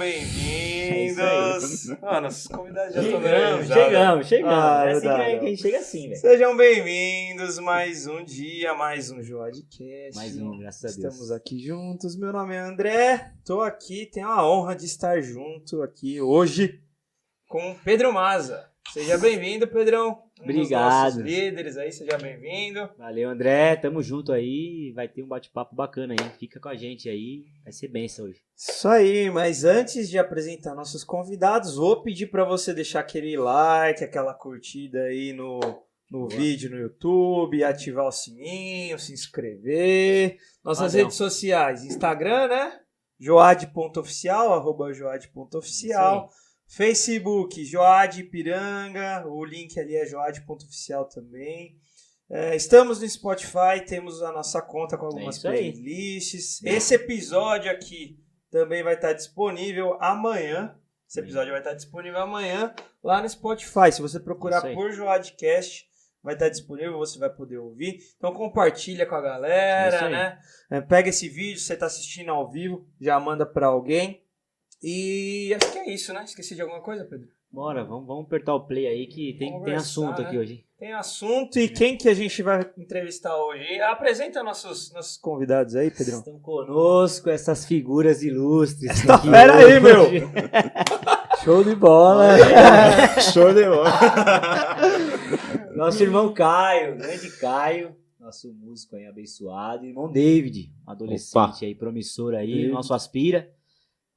bem-vindos. Mano, nossos convidados já estão Chegamos. É assim que a gente chega assim, velho. Sejam bem-vindos, mais um dia, mais um Joadcast. Mais um, graças a Deus. Estamos aqui juntos, meu nome é André, tô aqui, tenho a honra de estar junto aqui hoje com Pedro Maza. Seja bem-vindo, Pedrão. Obrigado. Dos nossos líderes aí, seja bem-vindo. Valeu, André, tamo junto aí, vai ter um bate-papo bacana aí, fica com a gente aí, vai ser benção hoje. Isso aí, mas antes de apresentar nossos convidados, vou pedir para você deixar aquele like, aquela curtida aí no vídeo no YouTube, ativar o sininho, se inscrever. Nossas redes sociais, Instagram, né? joad.oficial, @joad.oficial. Facebook, Joad Ipiranga, o link ali é joad.oficial também. Estamos no Spotify, temos a nossa conta com algumas playlists. Esse episódio aqui também vai estar disponível amanhã. Esse episódio vai estar disponível amanhã lá no Spotify. Se você procurar por Joadcast, vai estar disponível, você vai poder ouvir. Então compartilha com a galera, né? Pega esse vídeo, você está assistindo ao vivo, já manda para alguém. E acho que é isso, né? Esqueci de alguma coisa, Pedro? Bora, vamos apertar o play aí que tem assunto, né? Aqui hoje. Tem assunto e quem que a gente vai entrevistar hoje? Apresenta nossos convidados aí, Pedrão. Estão conosco essas figuras ilustres. Pera aí, meu! Show de bola! Show de bola! Nosso irmão Caio, grande Caio, nosso músico aí abençoado. Irmão David, adolescente aí, promissor aí, nosso aspira.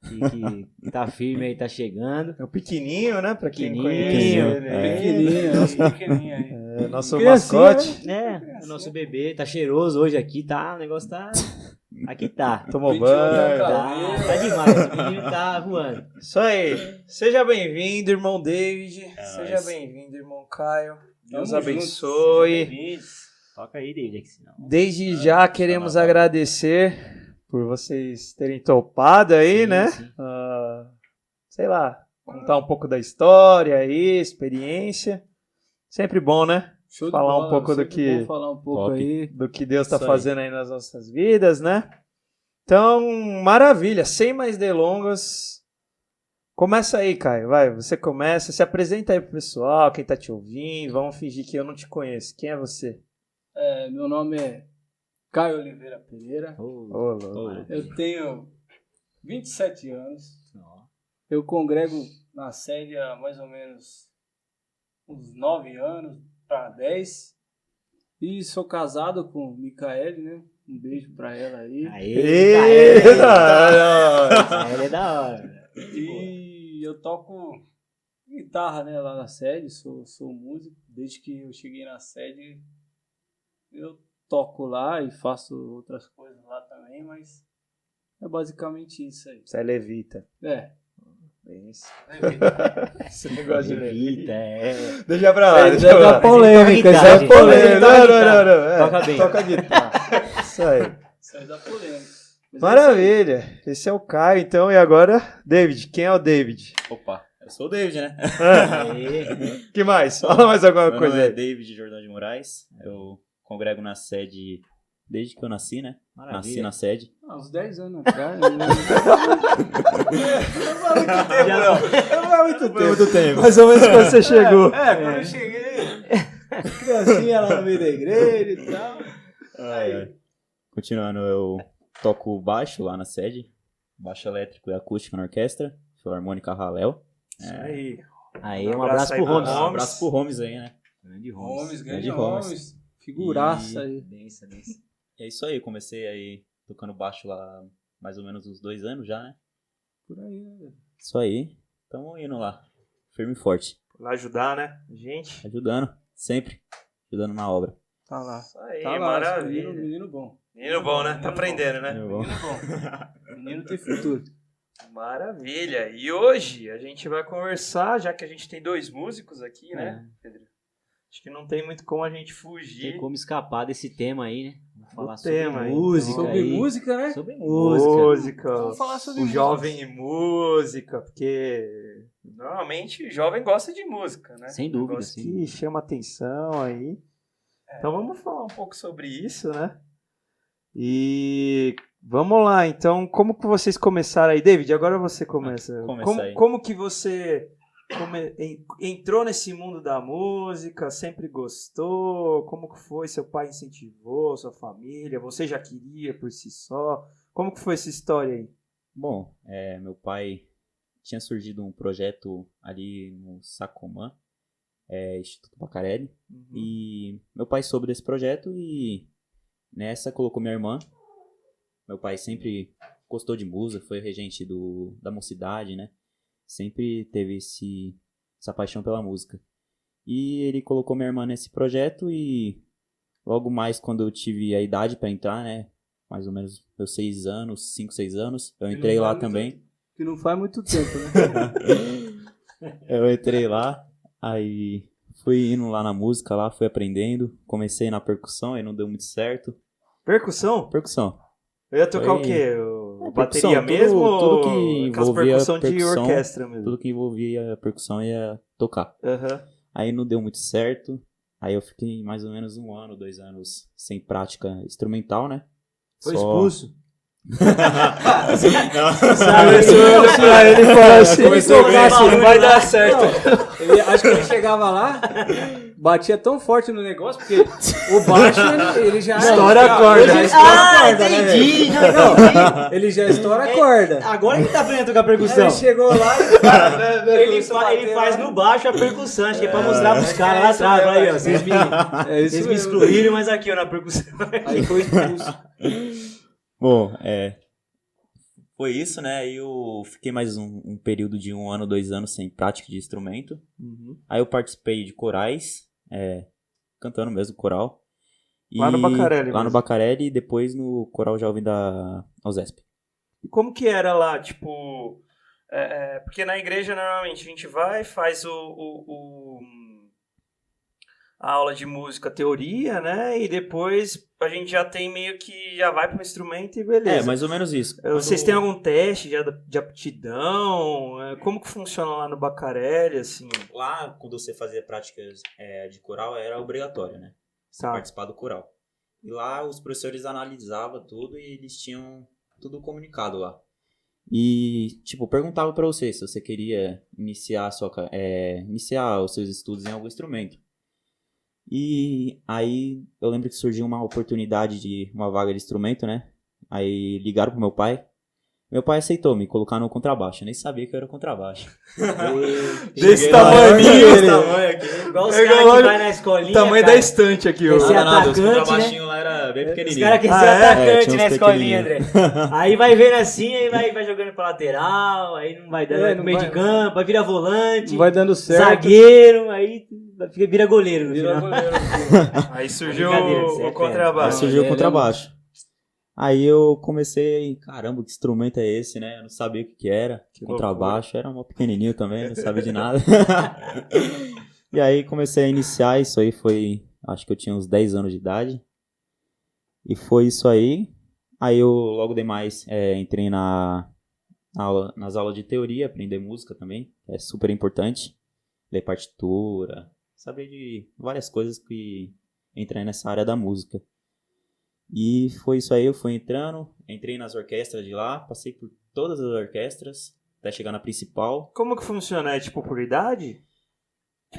Que tá firme aí, tá chegando. É o pequenininho, né? Pra quem pequenininho, conhece. Nosso pequenininho aí. Nosso mascote. Né? O nosso bebê tá cheiroso hoje aqui, tá? O negócio tá... Aqui tá. Tomou banho. Tá demais, esse menino tá voando. Isso aí. Seja bem-vindo, irmão David. Seja bem-vindo, irmão Caio. Deus abençoe. Toca aí, David. Aqui, senão... Desde já queremos agradecer por vocês terem topado aí, né? Sim. Sei lá, contar um pouco da história aí, experiência. Sempre bom, né? Falar um pouco do que Deus está fazendo aí nas nossas vidas, né? Então, maravilha. Sem mais delongas, começa aí, Caio. Vai, você começa. Se apresenta aí pro pessoal, quem tá te ouvindo. Vamos fingir que eu não te conheço. Quem é você? Meu nome é Caio Oliveira Pereira. Eu tenho 27 anos. Eu congrego na sede há mais ou menos uns 9 anos para 10. E sou casado com Micaele, né? Um beijo para ela aí. Aê, Micaele é da hora. E eu toco guitarra, né, lá na sede. Sou músico. Desde que eu cheguei na sede, eu toco lá e faço outras coisas lá também, mas é basicamente isso aí. Você é levita. Isso. Esse negócio de levita. Deixa pra lá. Isso é polêmica. Isso é polêmica. Não. Toca bem. Toca guitarra. Isso aí. Isso aí dá polêmica. Maravilha. Esse é o Caio, então. E agora, David. Quem é o David? Opa, eu sou o David, né? Que mais? Fala mais alguma Meu coisa nome aí. é David Jordão de Moraes. Eu congrego na sede desde que eu nasci, né? Maravilha. Nasci na sede. Há uns 10 anos atrás. Não vai muito tempo. Mais ou menos quando você chegou. Quando eu cheguei. Criancinha lá no meio da igreja e tal. Continuando, eu toco baixo lá na sede. Baixo elétrico e acústica na orquestra. Filarmônica Raléu. Isso aí. Aí, um abraço pro Holmes. Um abraço pro Holmes aí, né? Grande Holmes. Figuraça aí. Benção. É isso aí, comecei aí tocando baixo lá mais ou menos uns 2 anos já, né? Por aí, né? Isso aí. Tamo indo lá. Firme e forte. Lá ajudar, né? Gente. Ajudando, sempre. Ajudando na obra. Tá lá. Isso aí, Tá lá, maravilha. menino bom. Menino bom, né? Tá aprendendo, né? Menino bom. Menino tem futuro. Maravilha. E hoje a gente vai conversar, já que a gente tem 2 músicos aqui, né, Pedro? Acho que não tem muito como a gente fugir. Tem como escapar desse tema aí, né? Vamos falar sobre tema aí. música. Sobre aí. música, né? Sobre música. Vamos falar sobre o música. jovem e música, porque normalmente o jovem gosta de música, né? Sem dúvida, Gosta sim. que chama atenção aí. Então vamos falar um pouco sobre isso, né? E vamos lá, então, como que vocês começaram aí? David, agora você começa. Como que você entrou nesse mundo da música? Sempre gostou? Como que foi? Seu pai incentivou? Sua família? Você já queria por si só? Como que foi essa história aí? Bom, meu pai tinha surgido um projeto ali no Sacomã, Instituto Bacarelli, e meu pai soube desse projeto e nessa colocou minha irmã. Meu pai sempre gostou de música, foi regente da Mocidade, né? Sempre teve essa paixão pela música. E ele colocou minha irmã nesse projeto e logo mais quando eu tive a idade para entrar, né? Mais ou menos meus 6 anos, 5, 6 anos, eu entrei lá também. Que não faz muito tempo, né? Eu entrei lá, aí fui indo lá na música, lá fui aprendendo. Comecei na percussão, aí não deu muito certo. Percussão? Percussão. Eu ia tocar o quê? Bateria mesmo? Tudo que envolvia percussão de orquestra mesmo? Tudo que envolvia a percussão ia tocar. Aí não deu muito certo. Aí eu fiquei mais ou menos 1 ano, 2 anos sem prática instrumental, né? Foi expulso? Ele falou assim, não vai dar certo. Acho que ele chegava lá, batia tão forte no negócio, porque o baixo ele já estoura a corda. Entendi. Ele já estoura a corda. Agora que tá aprendendo a tocar percussão. Ele chegou lá e ele faz no baixo a percussão, acho que é pra mostrar pros caras lá atrás. Olha aí, ó, vocês me excluíram, mas aqui, ó, na percussão. Aí foi expulso. Bom, foi isso, né? Aí eu fiquei mais um período de 1 ano, 2 anos sem prática de instrumento. Aí eu participei de corais, cantando mesmo coral. Lá no Bacarelli Lá no Bacarelli e depois no coral jovem da USESP. E como que era lá, tipo... porque na igreja, normalmente, a gente vai, faz a aula de música, teoria, né? E depois a gente já tem meio que... Já vai para o instrumento e beleza. Mais ou menos isso. Vocês têm algum teste de aptidão? Como que funciona lá no Bacarelli, assim? Lá, quando você fazia práticas de coral, era obrigatório, né? Você participar do coral. E lá, os professores analisavam tudo e eles tinham tudo comunicado lá. E, tipo, perguntava para você se você queria iniciar os seus estudos em algum instrumento. E aí eu lembro que surgiu uma oportunidade de uma vaga de instrumento, né? Aí ligaram pro meu pai. Meu pai aceitou me colocar no contrabaixo. Eu nem sabia que eu era contrabaixo. Desse tamanho aqui. Igual os caras que vai na escolinha. Tamanho da estante aqui. Esse atacante, os contrabaixinhos lá era bem pequenininho. Os caras querem ser atacante na escolinha, André. Aí vai vendo assim, aí vai jogando pra lateral, aí não vai dando no meio de campo, aí vira volante. Não vai dando certo. Zagueiro, aí vira goleiro no final. Aí surgiu o contrabaixo. Surgiu o contrabaixo. Aí eu comecei, caramba, que instrumento é esse, né? Eu não sabia o que era. Contrabaixo, era um pequenininho também, não sabia de nada. E aí comecei a iniciar, isso aí foi, acho que eu tinha uns 10 anos de idade. E foi isso aí. Aí eu logo demais entrei nas aulas de teoria, aprender música também, é super importante. Ler partitura, saber de várias coisas que entrei nessa área da música. E foi isso aí, eu fui entrei nas orquestras de lá, passei por todas as orquestras, até chegar na principal. Como que funciona? É tipo por idade?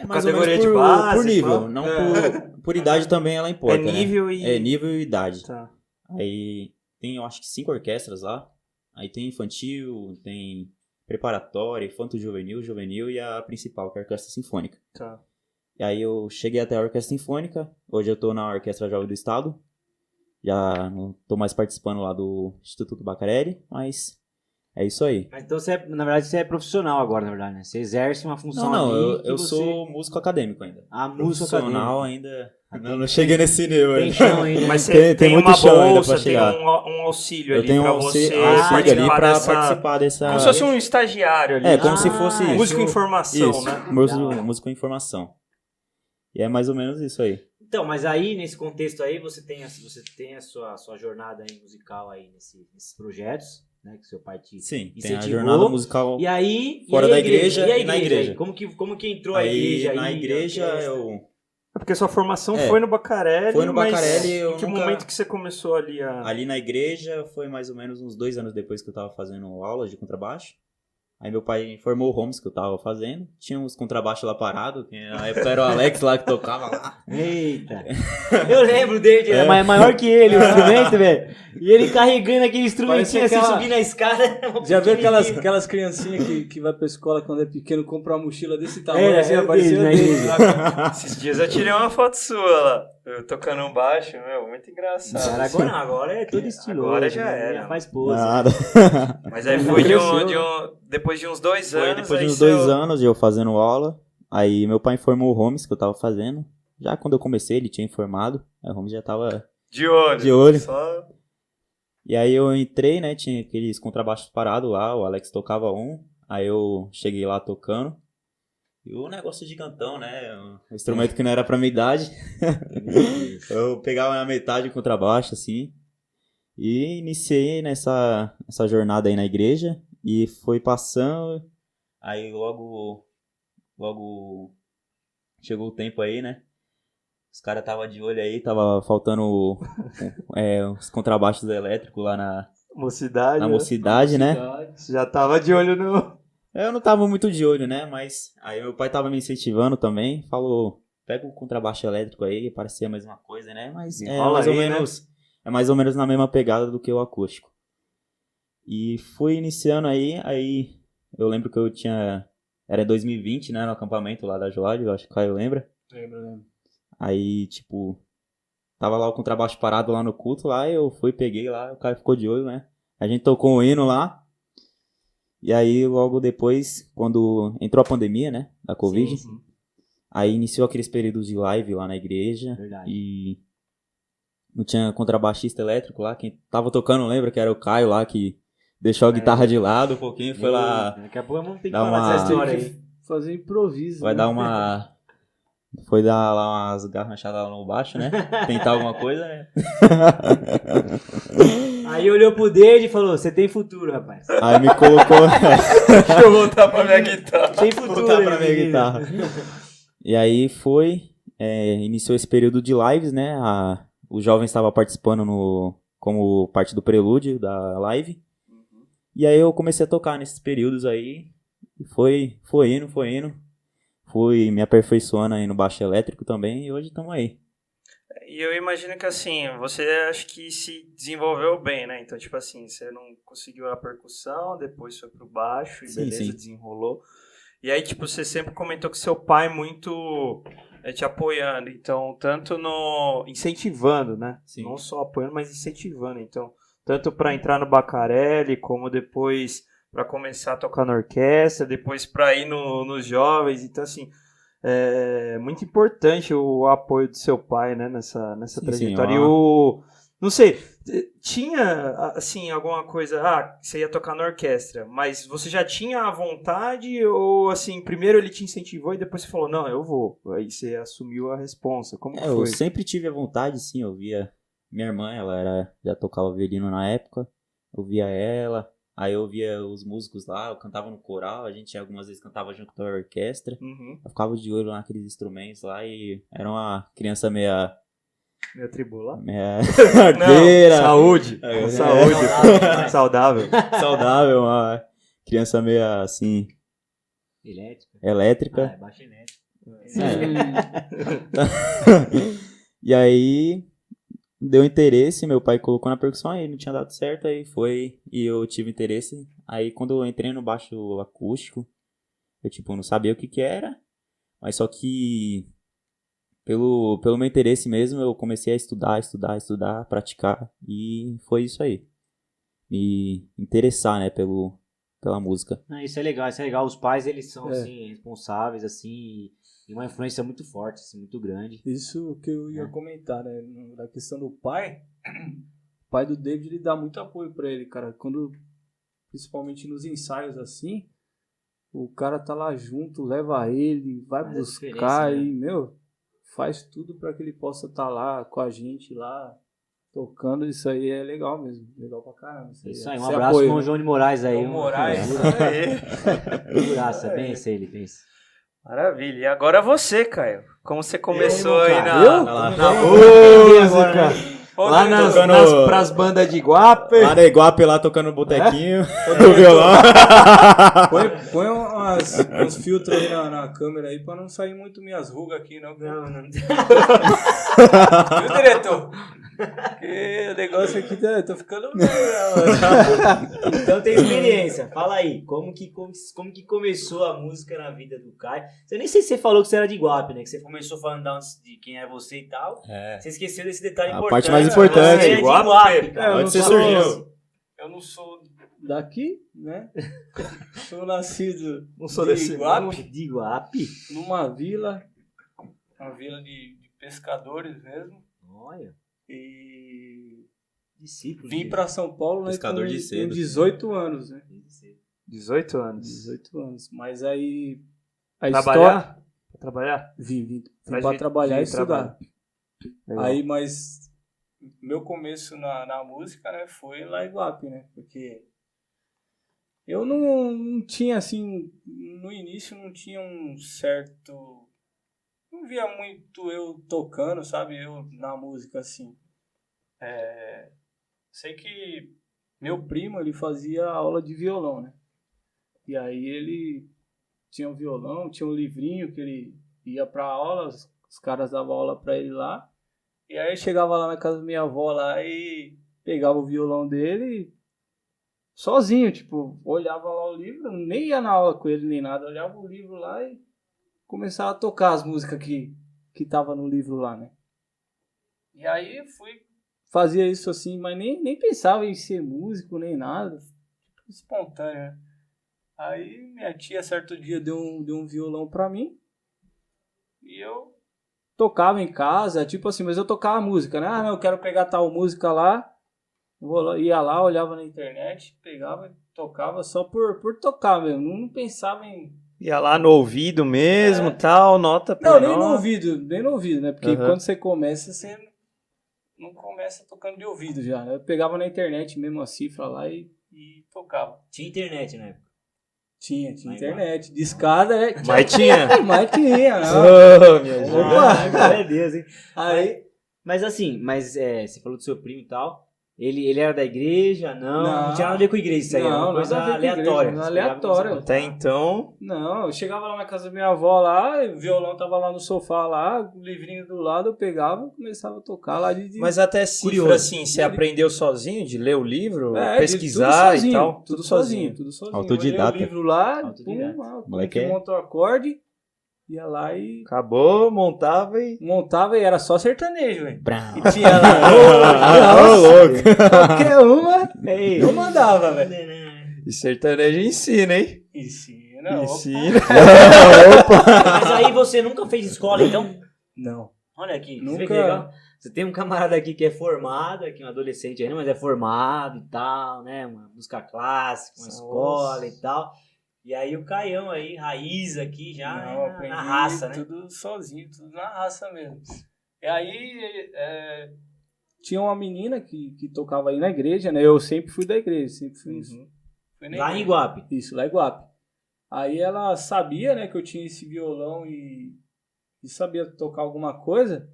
Mais categoria de base? Por nível, não por idade também ela importa, nível, né? É nível e idade. Tá. Aí tem, eu acho que 5 orquestras lá, aí tem infantil, tem preparatória, infanto-juvenil, juvenil e a principal, que é a orquestra sinfônica. Tá. E aí eu cheguei até a orquestra sinfônica, hoje eu tô na Orquestra Jovem do Estado. Já não tô mais participando lá do Instituto Bacarelli, mas é isso aí. Mas então, na verdade, você é profissional agora, na verdade, né? Você exerce uma função eu sou músico acadêmico ainda. Músico profissional ainda... Não cheguei nesse nível ainda. Tem chão ainda. Mas você tem muito uma chão ainda bolsa, pra chegar. Tem um auxílio ali pra você participar dessa... Como se fosse um estagiário ali. Como se fosse isso. Músico em formação, isso, né? Músico em formação. E é mais ou menos isso aí. Então, mas aí, nesse contexto aí, você tem a sua jornada aí musical aí nesses projetos, né? Que seu pai te incentivou. Tem a jornada musical e aí, fora da igreja e na igreja. Aí? Como que entrou a igreja aí? Na igreja, Porque sua formação foi no Bacarelli. Foi no Bacarelli. Em que momento que você começou ali a... Ali na igreja foi mais ou menos uns 2 anos depois que eu tava fazendo aulas de contrabaixo. Aí meu pai informou o Homes que eu tava fazendo. Tinha uns contrabaixos lá parados, que na época era o Alex lá que tocava lá. Eita! Eu lembro dele, era maior que ele o instrumento, velho. E ele carregando aquele instrumentinho assim, subindo a escada. Já viu aquelas criancinhas que vai pra escola quando é pequeno, compra uma mochila desse tamanho, assim, apareceu dele. Esses dias eu tirei uma foto sua lá, eu tocando um baixo, muito engraçado. Agora é tudo estiloso. Agora já era. Faz pose. Nada. Mas aí foi depois de uns 2 anos. Foi depois de uns 2 anos eu fazendo aula. Aí meu pai informou o Homes que eu tava fazendo. Já quando eu comecei, ele tinha informado. Aí o Homes já tava de olho. Só... E aí eu entrei, né? Tinha aqueles contrabaixos parados lá. O Alex tocava um. Aí eu cheguei lá tocando. E o negócio gigantão, né? Um instrumento que não era pra minha idade. Eu pegava na metade o contrabaixo, assim. E iniciei nessa jornada aí na igreja. E foi passando. Aí logo chegou o tempo aí, né? Os caras estavam de olho aí, tava faltando os contrabaixos elétricos lá na mocidade. Na mocidade, né? Já tava de olho no... Eu não tava muito de olho, né? Mas aí meu pai tava me incentivando também. Falou, pega o contrabaixo elétrico aí, parecia a mesma coisa, né? Mas é mais ou menos na mesma pegada do que o acústico. E fui iniciando aí eu lembro que eu tinha... Era 2020, né? No acampamento lá da Joade, eu acho que o Caio lembra. Lembro. Aí, tipo, tava lá o contrabaixo parado lá no culto, lá eu fui, peguei lá, o Caio ficou de olho, né? A gente tocou um hino lá. E aí, logo depois, quando entrou a pandemia, né? Da Covid. Sim. Aí iniciou aqueles períodos de live lá na igreja. Verdade. E não tinha contrabaixista elétrico lá. Quem tava tocando, lembra que era o Caio lá, que deixou a guitarra de lado um pouquinho, foi lá... Daqui a pouco vamos ter que falar dessa história aí. Fazer improviso. Vai dar uma... Foi dar lá umas garranchadas lá no baixo, né? Tentar alguma coisa, né? Aí olhou pro David e falou, você tem futuro, rapaz. Aí me colocou... Deixa eu voltar pra minha guitarra. Tem futuro voltar pra minha guitarra. E aí iniciou esse período de lives, né? Os jovens estavam participando como parte do prelúdio da live. E aí eu comecei a tocar nesses períodos aí. E foi indo. Fui me aperfeiçoando aí no baixo elétrico também e hoje estamos aí. E eu imagino que assim, você acho que se desenvolveu bem, né? Então, tipo assim, você não conseguiu a percussão, depois foi pro baixo e beleza, desenrolou. E aí, tipo, você sempre comentou que seu pai muito te apoiando, então, tanto no... incentivando, né? Sim. Não só apoiando, mas incentivando, então, tanto para entrar no Bacarelli, como depois... para começar a tocar na orquestra, depois para ir nos jovens. Então, assim, é muito importante o apoio do seu pai, né, nessa trajetória. E não sei, tinha, assim, alguma coisa... você ia tocar na orquestra, mas você já tinha a vontade ou, assim, primeiro ele te incentivou e depois você falou, não, eu vou. Aí você assumiu a responsa. Como foi? Eu sempre tive a vontade, sim. Eu via minha irmã, ela já tocava violino na época. Eu via ela... Aí eu via os músicos lá, eu cantava no coral, a gente algumas vezes cantava junto com a orquestra. Eu ficava de olho naqueles instrumentos lá e era uma criança meia tribula? Meia arteira. Saúde. Saudável. Saudável, uma criança meia assim... Elétrica. É baixo elétrico. E aí... Deu interesse, meu pai colocou na percussão, aí não tinha dado certo, aí foi, e eu tive interesse. Aí quando eu entrei no baixo acústico, eu tipo, não sabia o que era, mas só que pelo meu interesse mesmo, eu comecei a estudar, praticar, e foi isso aí. Me interessar, né, pela música. Isso é legal, os pais, eles são, assim, responsáveis, assim... E uma influência muito forte, assim, muito grande. Isso que eu ia comentar, né? Na questão do pai, o pai do David, ele dá muito apoio pra ele, cara. Principalmente nos ensaios, assim, o cara tá lá junto, leva ele, vai buscar e, faz tudo pra que ele possa estar lá com a gente lá, tocando. Isso aí é legal mesmo, legal pra caramba. Isso aí, um abraço pro João de Moraes aí. Moraes, Figuraça, pensa ele, pensa. Maravilha. E agora você, Caio. Como você começou aí na música? Lá pras bandas de Iguape. Lá na Iguape, lá tocando botequinho. Do violão. Põe uns filtros aí na câmera aí pra não sair muito minhas rugas aqui, não. Não. Viu, diretor? Porque o negócio aqui tô ficando meio. Então tem experiência. Fala aí, como que começou a música na vida do Caio? Eu nem sei se você falou que você era de Iguape, né? Que você começou falando de quem é você e tal. Você esqueceu desse detalhe importante. A parte mais importante. Você é de Iguape, cara. Onde você surgiu? Eu não sou daqui, né? Sou nascido não sou desse de Iguape. Numa vila. Uma vila de pescadores mesmo. Olha. E discípulo. Vim para São Paulo, né, com 18 anos, né? 18 anos. 18 anos. Mas aí trabalhar? Pra trabalhar? Vim para trabalhar e estudar. Aí, mas meu começo na música, né, foi lá em Iguape, né? Porque eu não tinha, assim, no início não tinha um certo... Não via muito eu tocando, sabe? Eu na música, assim. Sei que meu primo, ele fazia aula de violão, né? E aí ele tinha um violão, tinha um livrinho que ele ia pra aula, os caras davam aula pra ele lá. E aí chegava lá na casa da minha avó lá e pegava o violão dele sozinho, tipo, olhava lá o livro, nem ia na aula com ele nem nada, olhava o livro lá e começava a tocar as músicas que tava no livro lá, né? E aí fazia isso assim, mas nem pensava em ser músico, nem nada. Tipo, espontâneo, né? Aí minha tia, certo dia, deu um violão pra mim. E eu tocava em casa, tipo assim, mas eu tocava música, né? Ah, não, eu quero pegar tal música lá. Ia lá, olhava na internet, pegava, tocava só por tocar mesmo. Não pensava em... Ia lá no ouvido mesmo, tal, nota por nota. Nem no ouvido, né? Porque quando você começa, você não começa tocando de ouvido já, né? Eu pegava na internet mesmo a cifra lá e tocava. Tinha internet, né? Tinha internet. De escada, né? Mas tinha. Mas tinha, não. Oh, minha gente. Opa! Meu Deus, hein? Aí... Mas assim, você falou do seu primo e tal. Ele era da igreja? Não tinha nada a ver com a igreja isso aí. Não, coisa aleatória. Aleatória. Até então... Não, eu chegava lá na casa da minha avó lá, o violão tava lá no sofá lá, o livrinho do lado, eu pegava e começava a tocar lá de... Mas até cifra, assim, você aprendeu sozinho de ler o livro, pesquisar sozinho, e tal? Tudo sozinho. Autodidata. Eu li o livro lá, como é que monta o acorde... Ia lá e... Acabou, montava e era só sertanejo, velho. E tinha lá... louco. Qualquer uma, eu mandava, velho. E sertanejo ensina, hein? Ensina. Mas aí você nunca fez escola, então? Não. Olha aqui, nunca... Você vê que legal? Você tem um camarada aqui que é formado, aqui um adolescente ainda, mas é formado e tal, né? Uma música clássica, uma escola e tal. E aí o Caião aí, raiz aqui já na raça, né? Tudo sozinho, tudo na raça mesmo. E aí tinha uma menina que tocava aí na igreja, né? Eu sempre fui da igreja, sempre fui isso. Lá em Iguape? Isso, lá em Iguape. Aí ela sabia, né, que eu tinha esse violão e sabia tocar alguma coisa.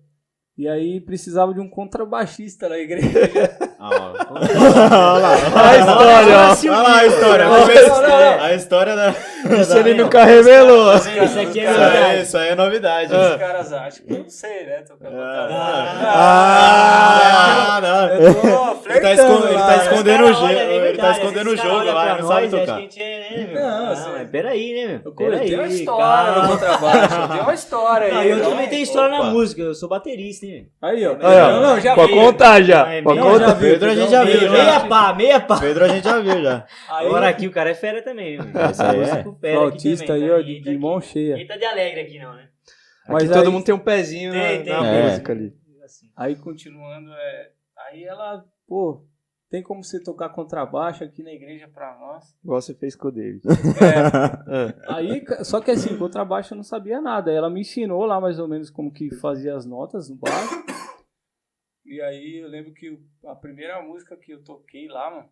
E aí precisava de um contrabaixista na igreja. Olha a história, olha lá a história. A história da... Isso ele nunca revelou. Isso aqui é novidade. Isso aí é novidade. Os caras acham que eu não sei, né? Tocar não. Eu tô flertando. Ele tá escondendo o jogo. Ele tá escondendo o jogo lá, não sabe tocar. Não, mas peraí, né, meu? Eu tenho uma história no contrabaixo. Eu tenho uma história aí. Eu também tenho história na música. Eu sou baterista, hein, Aí, ó. Não, já pode contar já. Pode contar. Pedro a gente já viu. Meia pá. Pedro a gente já viu já. Agora aqui o cara é fera também, meu. Esse aí é. Flautista aí, ó, de mão cheia. Ninguém tá de alegre aqui, não, né? Mas todo mundo tem um pezinho na música ali. Aí, continuando, aí ela, tem como você tocar contrabaixo aqui na igreja pra nós? Igual você fez com o David. Aí, só que assim, contrabaixo eu não sabia nada. Ela me ensinou lá mais ou menos como que fazia as notas no baixo. E aí eu lembro que a primeira música que eu toquei lá, mano,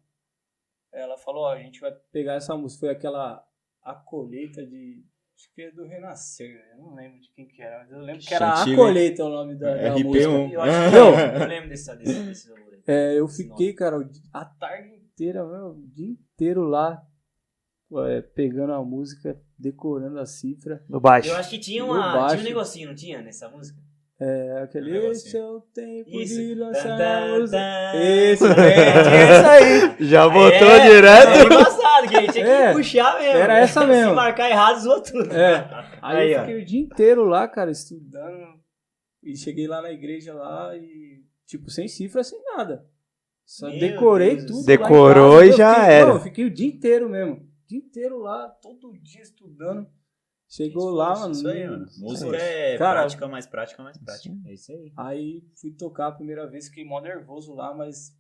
ela falou, a gente vai pegar essa música. Foi aquela A Colheita de Acho que é do Renascer, eu não lembro de quem que era, mas eu lembro que Que era A antigo, hein? Colheita o nome da RP1. música. Eu acho que eu lembro desse valor aí. Eu fiquei, cara, a tarde inteira, o dia inteiro lá, pegando a música, decorando a cifra. No baixo. Eu acho que tinha No um baixo. negocinho, não tinha, nessa música? Aquele, Um esse é o tempo Isso. de lançar Tan, a música. tan, Esse, tan. é isso aí. Já botou É direto. embaçado, que a gente tinha que puxar mesmo. Era essa mesmo. Se marcar errado, zoou tudo. Aí eu ó. fiquei o dia inteiro lá, cara, estudando. E cheguei lá na igreja lá e, tipo, sem cifra, sem nada. Só Meu decorei Deus do tudo. céu. Decorou lá em e casa. já fiquei, era. Não, eu fiquei o dia inteiro mesmo. O dia inteiro lá, todo dia estudando. Chegou lá, mano. Isso aí, mano. Música Cara, prática, mais prática, mais prática. É isso aí. Aí fui tocar a primeira vez, fiquei mó nervoso lá, mas.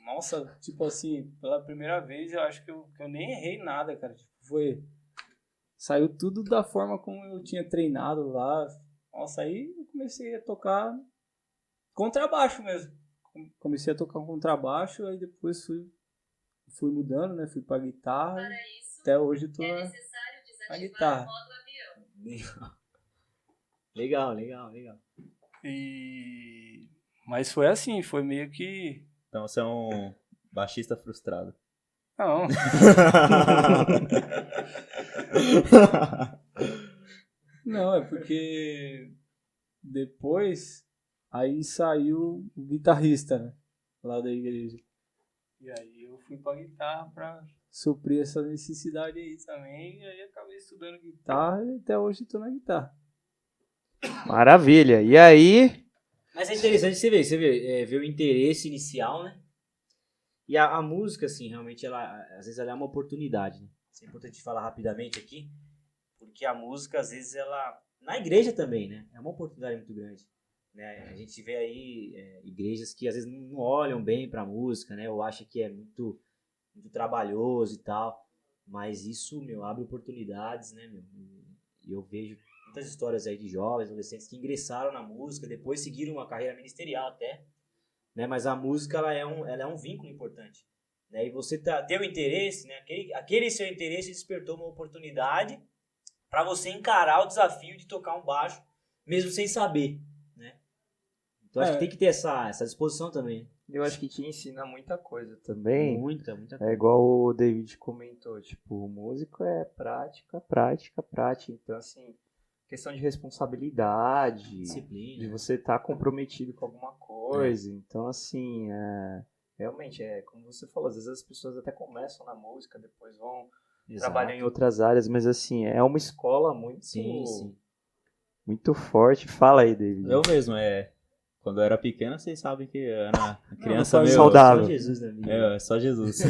Nossa, tipo assim, pela primeira vez eu acho que eu nem errei nada, cara. Tipo, saiu tudo da forma como eu tinha treinado lá. Nossa, aí eu comecei a tocar contrabaixo mesmo. Comecei a tocar contrabaixo, aí depois fui mudando, né? Fui pra guitarra. Até hoje eu tô na guitarra. Legal. Mas foi assim, foi meio que. Então você é um baixista frustrado. Não. Não, é porque depois aí saiu o guitarrista, né? Lá da igreja. E aí eu fui pra guitarra pra suprir essa necessidade aí também. E aí acabei estudando guitarra e até hoje tô na guitarra. Maravilha. E aí? Mas é interessante você ver o interesse inicial, né? E a música, assim, realmente, às vezes ela é uma oportunidade, né? Isso é importante falar rapidamente aqui, porque a música, às vezes, na igreja também, né? É uma oportunidade muito grande. Né? A gente vê aí igrejas que, às vezes, não olham bem pra música, né? Ou acham que é muito, muito trabalhoso e tal. Mas isso, abre oportunidades, né, E eu vejo muitas histórias aí de jovens, adolescentes que ingressaram na música, depois seguiram uma carreira ministerial até, né? Mas a música ela é um vínculo importante, né? E você ter o interesse, né? Aquele seu interesse despertou uma oportunidade para você encarar o desafio de tocar um baixo, mesmo sem saber, né? Então acho que tem que ter essa disposição também. Eu acho que te ensina muita coisa também. Muita coisa. É igual o David comentou, tipo, o músico é prática. Então, assim, questão de responsabilidade, disciplina, de você estar comprometido com alguma coisa. Então, assim, realmente, como você falou, às vezes as pessoas até começam na música, depois vão trabalhar em outras áreas, mas, assim, é uma escola muito, muito forte. Fala aí, David. Eu mesmo, quando eu era pequeno, vocês sabem que eu era uma criança meio saudável. Só Jesus na vida. Só Jesus.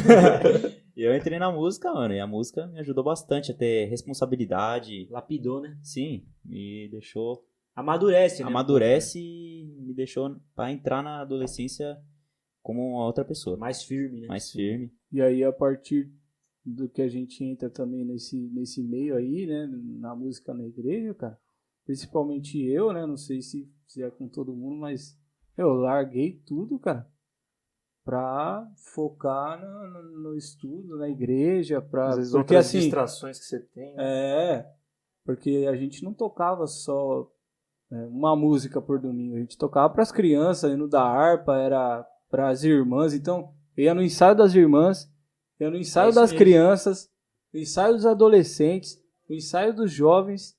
E eu entrei na música, mano, e a música me ajudou bastante a ter responsabilidade. Lapidou, né? Sim, me deixou... Amadurece, né? Amadurece e me deixou pra entrar na adolescência como uma outra pessoa. Mais firme, né? Mais firme. E aí, a partir do que a gente entra também nesse meio aí, né? Na música na igreja, cara. Principalmente eu, né? Não sei se é com todo mundo, mas eu larguei tudo, cara. Pra focar no estudo, na igreja. Às vezes porque, outras assim, distrações que você tem. Né? Porque a gente não tocava só uma música por domingo. A gente tocava pras crianças, indo da harpa, era pras irmãs. Então, eu ia no ensaio das irmãs, eu ia no ensaio das crianças, no ensaio dos adolescentes, no ensaio dos jovens.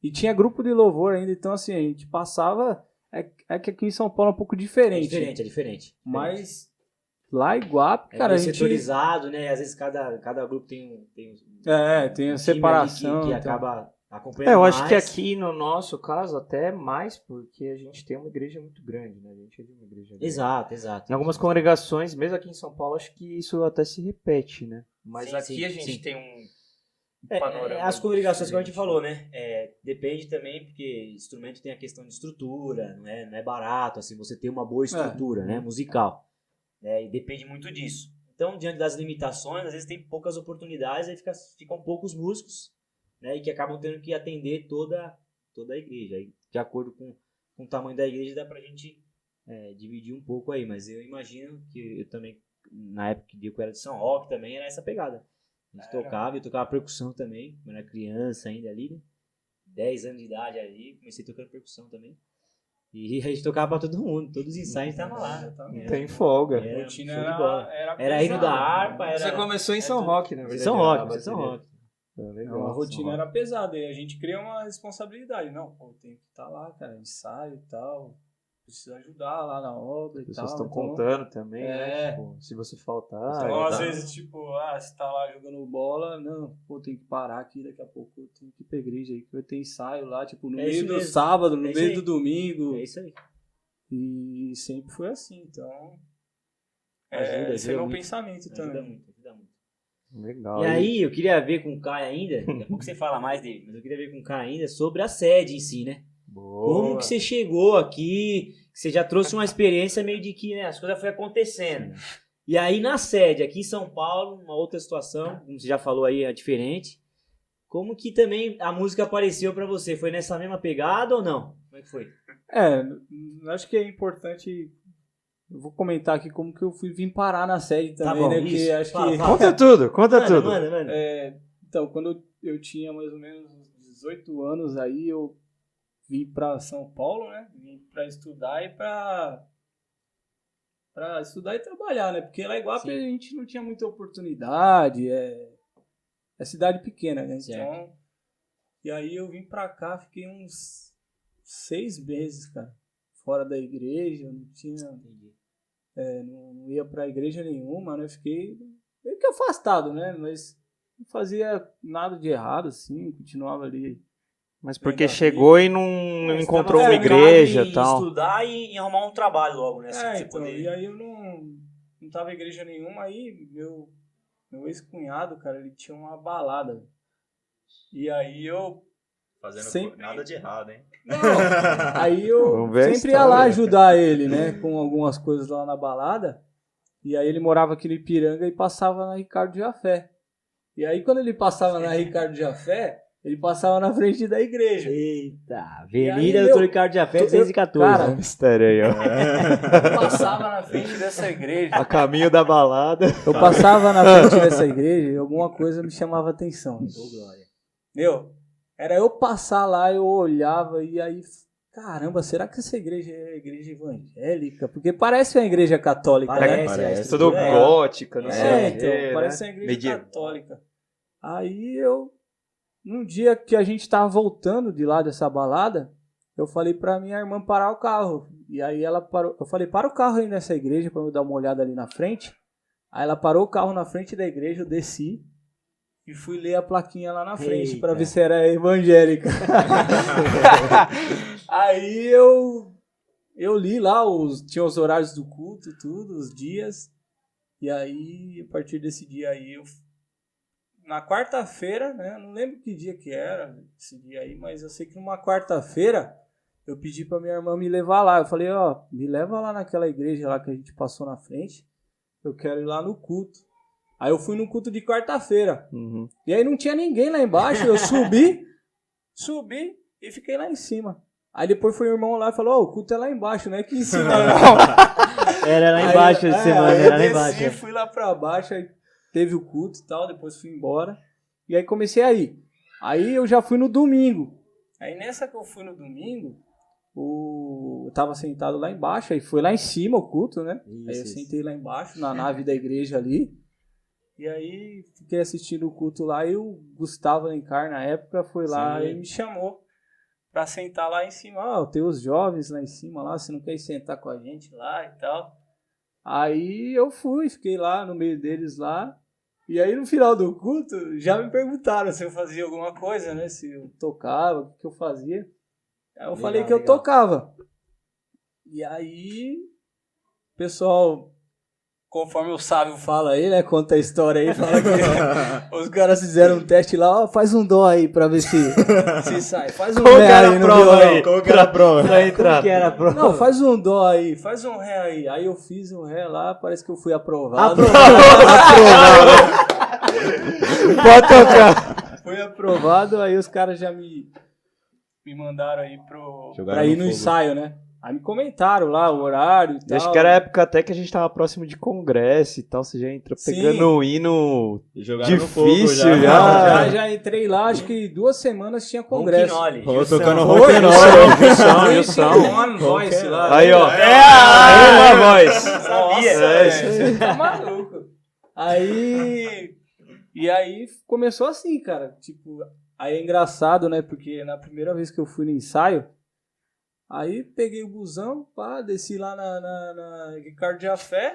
E tinha grupo de louvor ainda. Então, assim, a gente passava... É que aqui em São Paulo é um pouco diferente. É diferente. Mas lá em Guape, cara, a gente... setorizado, né? Às vezes cada grupo tem tem a separação. Que acaba acompanhando eu mais. acho que aqui no nosso caso até mais, porque a gente tem uma igreja muito grande, né? A gente é de uma igreja grande. Exato. Em algumas congregações, mesmo aqui em São Paulo, acho que isso até se repete, né? Mas sim, aqui sim, a gente sim. tem um panorama. As congregações que a gente diferente. falou, né? Depende também, porque instrumento tem a questão de estrutura, não é barato, assim, você ter uma boa estrutura, né? Musical. E depende muito disso. Então, diante das limitações, às vezes tem poucas oportunidades, aí ficam poucos músicos, né? E que acabam tendo que atender toda a igreja. Aí, de acordo com o tamanho da igreja, dá pra gente dividir um pouco aí. Mas eu imagino que eu também, na época que eu era de São Roque, também era essa pegada. A gente tocava, eu tocava percussão também, quando era criança ainda ali, né? 10 anos de idade ali, comecei tocando percussão também. E a gente tocava pra todo mundo, todos os ensaios a gente tava lá. Tem folga. A rotina era hino da harpa. Você começou em São Roque, né? São Roque. A rotina era pesada e a gente cria uma responsabilidade. Não, pô, tem que estar lá, cara, ensaio e tal. Precisa ajudar lá na obra e tal. Vocês estão contando também, né? Tipo, se você faltar. Então, às vezes, tipo, você tá lá jogando bola, não, pô, tem que parar aqui, daqui a pouco eu tenho que ir pra igreja aí, que vai ter ensaio lá, tipo, no meio do sábado, no meio do domingo. É isso aí. E sempre foi assim, então. Ajuda meu pensamento também. Ajuda muito. Legal. E aí, eu queria ver com o Caio ainda, daqui a pouco você fala mais dele, mas eu queria ver com o Caio ainda sobre a sede em si, né? Boa. Como que você chegou aqui, você já trouxe uma experiência meio de que, né, as coisas foram acontecendo. E aí na sede, aqui em São Paulo, uma outra situação, como você já falou aí, é diferente. Como que também a música apareceu pra você? Foi nessa mesma pegada ou não? Como é que foi? Acho que é importante. Eu vou comentar aqui como que eu vim parar na sede também, Tá bom, né? Porque isso. acho Fala, que. fala. Conta tudo. Mano. Então, quando eu tinha mais ou menos uns 18 anos aí, eu vim pra São Paulo, né? Vim pra estudar e pra estudar e trabalhar, né? Porque lá em Iguape a gente não tinha muita oportunidade, é cidade pequena, né? Certo. Então, e aí eu vim pra cá, fiquei uns 6 meses, cara, fora da igreja, não tinha... não ia pra igreja nenhuma, né? Fiquei meio que afastado, né? Mas não fazia nada de errado, assim, continuava ali. Mas porque chegou e não encontrou uma igreja e tal. Estudar e arrumar um trabalho logo, né? Assim, Então, e aí eu não tava em igreja nenhuma, aí meu ex-cunhado, cara, ele tinha uma balada. E aí eu... Fazendo nada de errado, hein? Não, aí eu sempre ia lá ajudar ele, né? Com algumas coisas lá na balada. E aí ele morava aqui no Ipiranga e passava na Ricardo Jafé. E aí quando ele passava na Ricardo Jafé, ele passava na frente da igreja. Eita, Avenida Doutor Ricardo Jafé, 214. Cara, mistério aí, ó. Eu passava na frente dessa igreja. A caminho da balada. Eu passava na frente dessa igreja e alguma coisa me chamava atenção. Meu, era eu passar lá, eu olhava e aí, caramba, será que essa igreja é igreja evangélica? Porque parece uma igreja católica, né? Parece tudo gótica, não sei. Então, parece uma igreja católica. Aí num dia que a gente tava voltando de lá dessa balada, eu falei pra minha irmã parar o carro. E aí ela parou. Eu falei, para o carro aí nessa igreja pra eu dar uma olhada ali na frente. Aí ela parou o carro na frente da igreja, eu desci e fui ler a plaquinha lá na frente pra ver se era evangélica. Aí eu li lá, tinha os horários do culto, tudo, os dias. E aí, a partir desse dia aí, na quarta-feira, né? Não lembro que dia que era esse dia aí, mas eu sei que numa quarta-feira eu pedi pra minha irmã me levar lá. Eu falei, me leva lá naquela igreja lá que a gente passou na frente. Eu quero ir lá no culto. Aí eu fui no culto de quarta-feira. Uhum. E aí não tinha ninguém lá embaixo. Eu subi e fiquei lá em cima. Aí depois foi o irmão lá e falou, o culto é lá embaixo, não é aqui em cima não. Era lá embaixo essa semana, era lá embaixo. Eu fui lá pra baixo, aí teve o culto e tal, depois fui embora. E aí comecei a ir. Aí eu já fui no domingo. Aí nessa que eu fui no domingo, eu tava sentado lá embaixo, aí foi lá em cima o culto, né? Aí eu sentei lá embaixo, na nave da igreja ali. E aí fiquei assistindo o culto lá e o Gustavo Alencar, na época, foi lá e me chamou pra sentar lá em cima. Tem os jovens lá em cima, lá, você não quer ir sentar com a gente lá e tal? Aí eu fiquei lá no meio deles lá. E aí no final do culto já me perguntaram se eu fazia alguma coisa, né? Se eu tocava, o que eu fazia. Aí eu falei que eu tocava. E aí, pessoal, conforme o sábio fala aí, né? Conta a história aí, fala que os caras fizeram um teste lá, faz um dó aí pra ver se sai. Faz um ré aí no violão. Qual que era a prova? Como que era a prova? Não, faz um dó aí, faz um ré aí. Aí eu fiz um ré lá, parece que eu fui aprovado. Pode tocar. Fui aprovado, aí os caras já me mandaram aí pra ir no ensaio, né? Aí me comentaram lá o horário e tal. Acho que era a época até que a gente tava próximo de congresso e tal. Você já entrou pegando um hino difícil já. Já entrei lá, acho que 2 semanas tinha congresso. Tocando rock'n'roll. Aí, ó. Aí, uma voz. Sabia. Você tá maluco. E aí começou assim, cara. Tipo, aí é engraçado, né? Porque na primeira vez que eu fui no ensaio, aí peguei o busão, pá, desci lá na Ricardo de Afé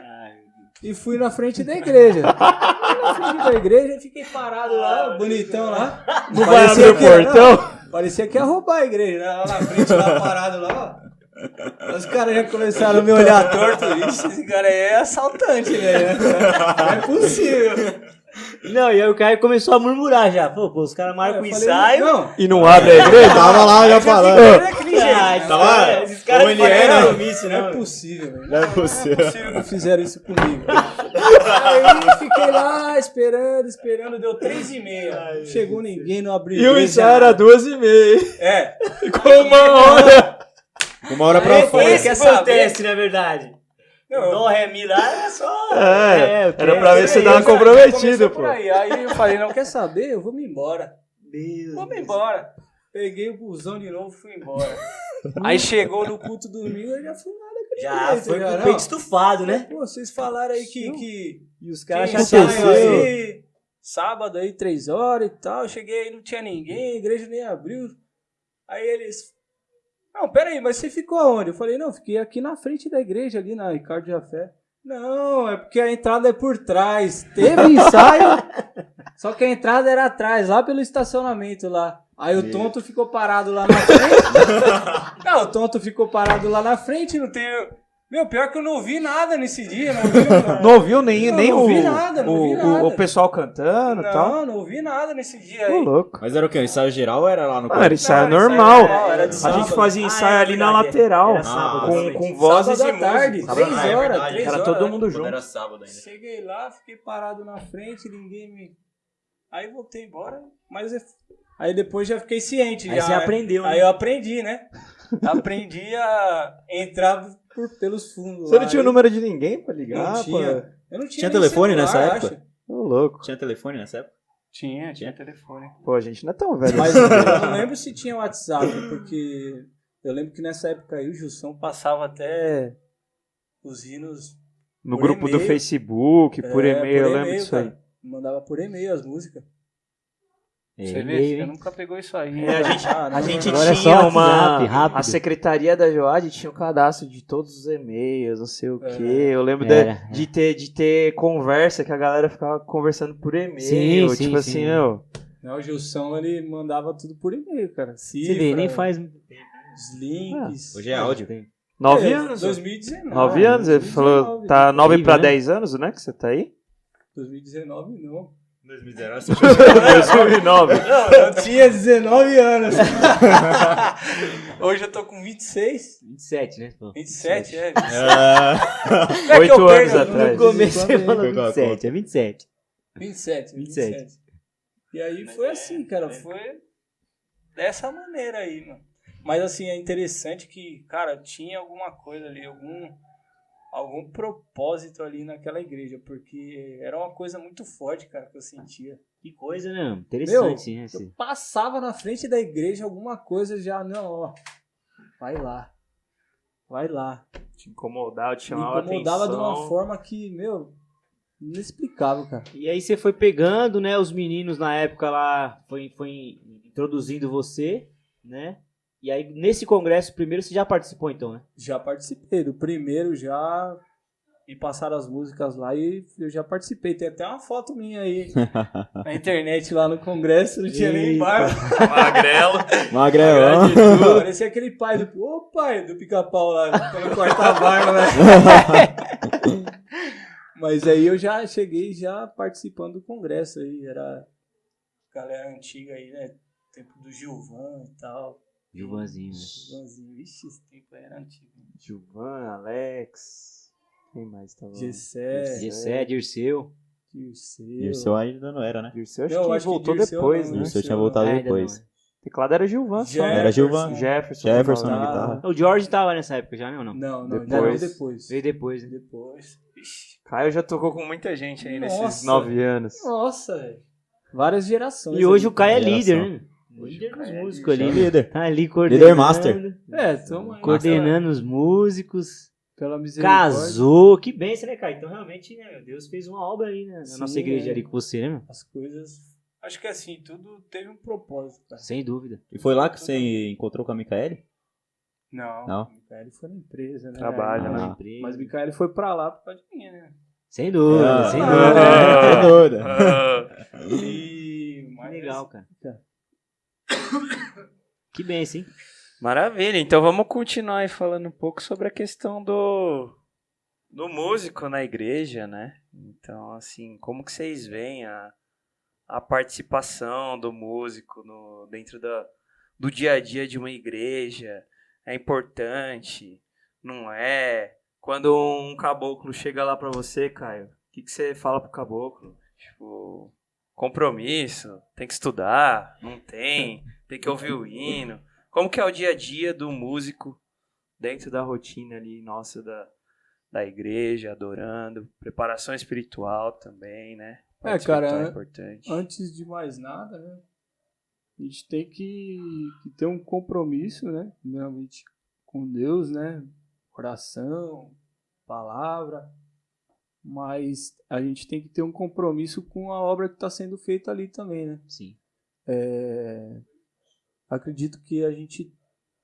e fui na frente da igreja. Na frente da igreja, fiquei parado lá, bonitão lá. Não vai abrir o portão? Parecia que ia roubar a igreja, né? Lá na frente, lá parado lá, ó. Os caras já começaram a me olhar torto. Ixi, esse cara aí é assaltante, velho. Não é possível. Não, e aí o Caio começou a murmurar já. Pô, os caras marcam o ensaio. Não. E não abre a igreja? Tava lá já falando. Esses caras não compromisso, não é possível, velho. Não é possível que fizeram isso comigo. Aí fiquei lá esperando, deu 3h30. Chegou ninguém, não abriu. E o ensaio era 2h30. É. Ficou 1h. 1h pra fora. Esse que acontece, na verdade. Não. Dó, ré, mi lá era só... era pra ver se você tava comprometido, pô. Aí eu falei, não, quer saber? Eu vou me embora. Vamos embora. Peguei o busão de novo e fui embora. Aí chegou no culto domingo, eu já fui nada. Já foi com o peito estufado, né? Pô, vocês falaram aí que e os caras chatearam aí, sábado aí, 3 horas e tal. Eu cheguei aí, não tinha ninguém, a igreja nem abriu. Aí eles... Não, peraí, mas você ficou aonde? Eu falei, não, fiquei aqui na frente da igreja, ali na Ricardo de Afé. Não, é porque a entrada é por trás. Teve ensaio, só que a entrada era atrás, lá pelo estacionamento lá. Aí o tonto ficou parado lá na frente. Não, o tonto ficou parado lá na frente, não tem... Meu, pior que eu não ouvi nada nesse dia. Não ouviu nem não ouvi nada. O pessoal cantando e tal? Não ouvi nada nesse dia aí. Louco. Mas era o quê? Um ensaio geral ou era lá no quarto? Era ensaio normal. Era de sábado. A gente fazia ensaio ali na lateral. Com vozes sábado e tarde, música. 3 horas. Era todo mundo junto. Era sábado ainda. Cheguei lá, fiquei parado na frente, ninguém me... Aí voltei embora, mas... Aí depois já fiquei ciente. Aí já, você aprendeu, né? Aí eu aprendi, né? Aprendi a entrar pelos fundos. Você não tinha o número de ninguém pra ligar? Não tinha. Eu não tinha. Tinha telefone celular, nessa época? Acho. Ô, louco. Tinha telefone nessa época? Tinha telefone. Pô, a gente não é tão velho mas assim. eu não lembro se tinha WhatsApp, porque eu lembro que nessa época aí o Gilson passava até os hinos no grupo do Facebook, por e-mail, eu lembro disso aí. Mandava por e-mail as músicas. Você vê, você nunca pegou isso aí. A gente agora tinha WhatsApp, rápido. A secretaria da Joad tinha um cadastro de todos os e-mails, não sei o quê. Eu lembro de ter conversa, que a galera ficava conversando por e-mail. Sim, tipo assim, Não, o Gilson, ele mandava tudo por e-mail, cara. Cifra, você vê, nem faz... Os links. Hoje é áudio. 9 anos. 2019. 9 anos, ele falou, tá 9 pra 10 anos, né, que você tá aí? 2019 não. 2019. 2009. Não, eu tinha 19 anos. Hoje eu tô com 26. 27, né? 27, é. 8 anos atrás. No começo você falou 27, é 27. 27. E aí foi assim, cara, foi dessa maneira aí, mano. Mas assim, é interessante que, cara, tinha alguma coisa ali, algum propósito ali naquela igreja, porque era uma coisa muito forte, cara, que eu sentia. Que coisa, né? Interessante, né? Eu passava na frente da igreja, alguma coisa já, não, ó, vai lá. Te incomodava, te chamava atenção. Me incomodava de uma forma que, meu, inexplicável, cara. E aí você foi pegando, né, os meninos na época lá, foi introduzindo você, né? E aí, nesse congresso primeiro, você já participou, então, né? Já participei. Do primeiro já... E passaram as músicas lá e eu já participei. Tem até uma foto minha aí na internet lá no congresso. Não tinha nem barba. Magrelão. Parecia aquele pai do pica-pau lá. Quando corta a barba, né? Mas aí eu já cheguei já participando do congresso aí. Era galera antiga aí, né? Tempo do Gilvan e tal. Gilvanzinho, né? Gilvanzinho, ixi, esse tempo aí era antigo. Gilvan, Alex, quem mais tava? Gessé, Dirceu. Dirceu ainda não era, né? Dirceu acho que voltou Dirceu depois, não, né? Dirceu tinha voltado depois. Teclado era Gilvan. Era Gilvan. Jefferson na guitarra. O George tava nessa época já, não? Não, depois. Veio depois, né? Depois. Caio já tocou com muita gente aí nesses Nossa. 9 anos. Nossa, velho. Várias gerações. E hoje o Caio é geração. líder, né? Líder dos músicos ali. Líder. Tá ali coordenando. Líder master. Toma aí. Coordenando os músicos. Pela misericórdia. Casou. Que bênção, né, Caio? Então, realmente, né, Deus fez uma obra aí, né? Na Sim, nossa igreja ali com você, né, meu? As coisas... Acho que assim, tudo teve um propósito, cara. Sem dúvida. E foi lá que você encontrou com a Micaele? Não. Micaele foi na empresa, né? Trabalha, Aí, né? Empresa. Mas Micaele foi pra lá por causa de mim, né? Sem dúvida, Ah. sem Ah. dúvida. E... Que legal, cara. Que bênção, hein? Maravilha, então vamos continuar aí falando um pouco sobre a questão do músico na igreja, né? Então, assim, como que vocês veem a participação do músico dentro do dia a dia de uma igreja? É importante? Não é? Quando um caboclo chega lá pra você, Caio, o que você fala pro caboclo? Tipo, compromisso, tem que estudar, não tem que ouvir o hino. Como que é o dia a dia do músico dentro da rotina ali, nossa, da igreja, adorando, preparação espiritual também, né? Cara, é importante. Antes de mais nada, né? A gente tem que ter um compromisso, né? Primeiramente com Deus, né? Oração, palavra. Mas a gente tem que ter um compromisso com a obra que está sendo feita ali também, né? Sim. Acredito que a gente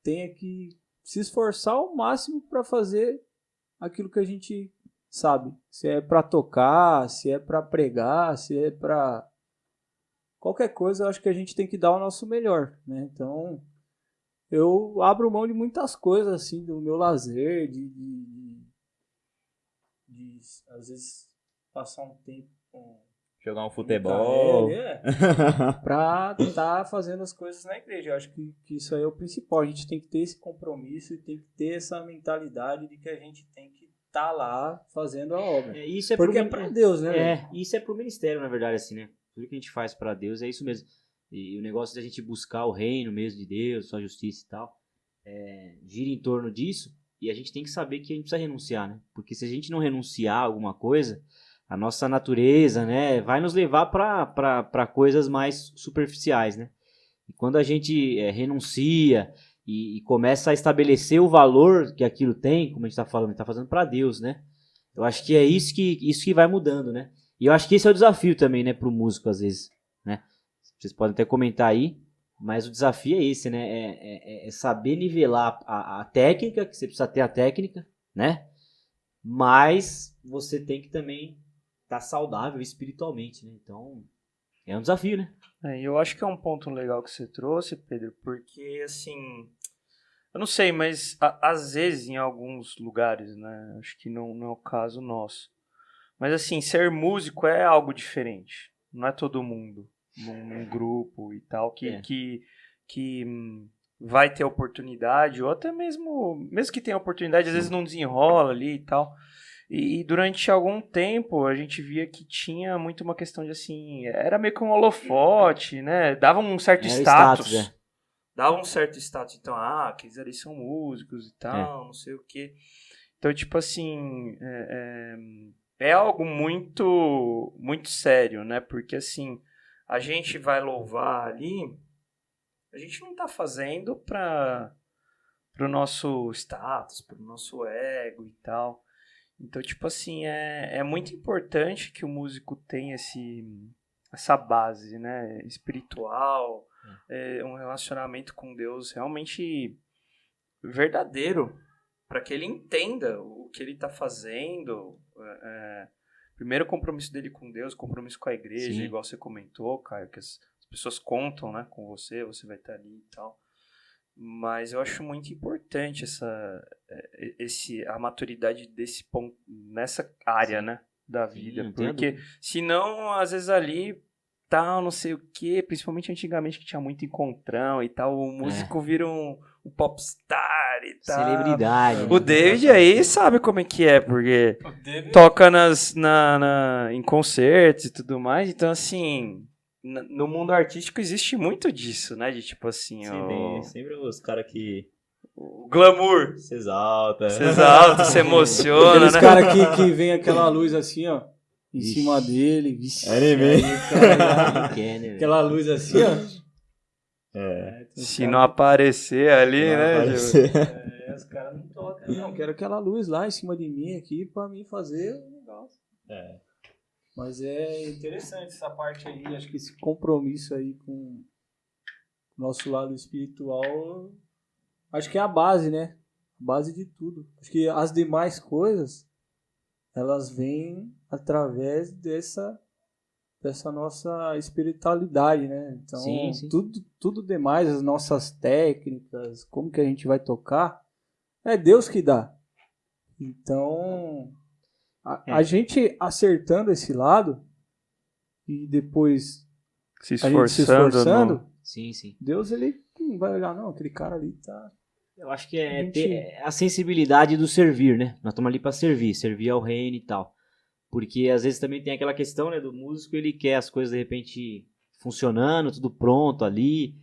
tenha que se esforçar ao máximo para fazer aquilo que a gente sabe. Se é para tocar, se é para pregar, se é para qualquer coisa, eu acho que a gente tem que dar o nosso melhor, né? Então, eu abro mão de muitas coisas, assim, do meu lazer, de às vezes passar um tempo com Jogar um futebol. pra estar fazendo as coisas na igreja. Eu acho que isso aí é o principal. A gente tem que ter esse compromisso e tem que ter essa mentalidade de que a gente tem que estar lá fazendo a obra. Isso é porque é pra Deus, né? Isso é pro ministério, na verdade, assim, né? Tudo que a gente faz pra Deus é isso mesmo. E o negócio da gente buscar o reino mesmo de Deus, sua justiça e tal, gira em torno disso. E a gente tem que saber que a gente precisa renunciar, né? Porque se a gente não renunciar a alguma coisa, a nossa natureza, né, vai nos levar para coisas mais superficiais, né? E quando a gente renuncia e começa a estabelecer o valor que aquilo tem, como a gente está falando, está fazendo para Deus, né? Eu acho que é isso que vai mudando, né? E eu acho que esse é o desafio também, né, para o músico às vezes, né? Vocês podem até comentar aí, mas o desafio é esse, né? É saber nivelar a técnica, que você precisa ter a técnica, né? Mas você tem que também estar saudável espiritualmente, né? Então, é um desafio, né? Eu acho que é um ponto legal que você trouxe, Pedro, porque, assim, eu não sei, mas às vezes em alguns lugares, né? Acho que não é o caso nosso. Mas, assim, ser músico é algo diferente. Não é todo mundo num grupo e tal que vai ter oportunidade, ou até mesmo que tenha oportunidade, às vezes não desenrola ali e tal. E durante algum tempo a gente via que tinha muito uma questão de assim, era meio que um holofote, né? Dava um certo status. Dava um certo status. Então, aqueles ali são músicos e tal, não sei o quê. Então, tipo assim, é algo muito, muito sério, né? Porque assim, a gente vai louvar ali, a gente não tá fazendo para o nosso status, para o nosso ego e tal. Então, tipo assim, é muito importante que o músico tenha essa base, né, espiritual, um relacionamento com Deus realmente verdadeiro, para que ele entenda o que ele está fazendo. Primeiro, o compromisso dele com Deus, compromisso com a igreja, Sim. igual você comentou, Caio, que as pessoas contam, né, com você vai estar ali e tal. Mas eu acho muito importante a maturidade desse ponto, nessa área, né, da vida. Sim, porque senão, às vezes ali, tal, não sei o quê, principalmente antigamente que tinha muito encontrão e tal, o músico vira um popstar e tal. Celebridade. O David aí sabe como é que é, porque toca em concertos e tudo mais, então assim... no mundo artístico existe muito disso, né? De tipo assim, sempre os caras que... O glamour. Se exalta, se emociona, aqueles né? caras que vem aquela luz assim, ó, em cima dele. Vixe, aquela luz assim, ó. Se não aparecer ali, né? Os caras não tocam. Não, quero aquela luz lá em cima de mim aqui pra mim fazer o negócio. Mas é interessante essa parte aí. Acho que esse compromisso aí com o nosso lado espiritual, acho que é a base, né? A base de tudo. Acho que as demais coisas, elas vêm através dessa nossa espiritualidade, né? Então, sim. tudo demais, as nossas técnicas, como que a gente vai tocar, é Deus que dá. Então, a gente acertando esse lado e depois se a gente se esforçando, sim. Deus, ele não vai olhar, não, aquele cara ali tá... Eu acho que ter a sensibilidade do servir, né? Nós estamos ali para servir ao reino e tal. Porque às vezes também tem aquela questão, né, do músico, ele quer as coisas de repente funcionando, tudo pronto ali.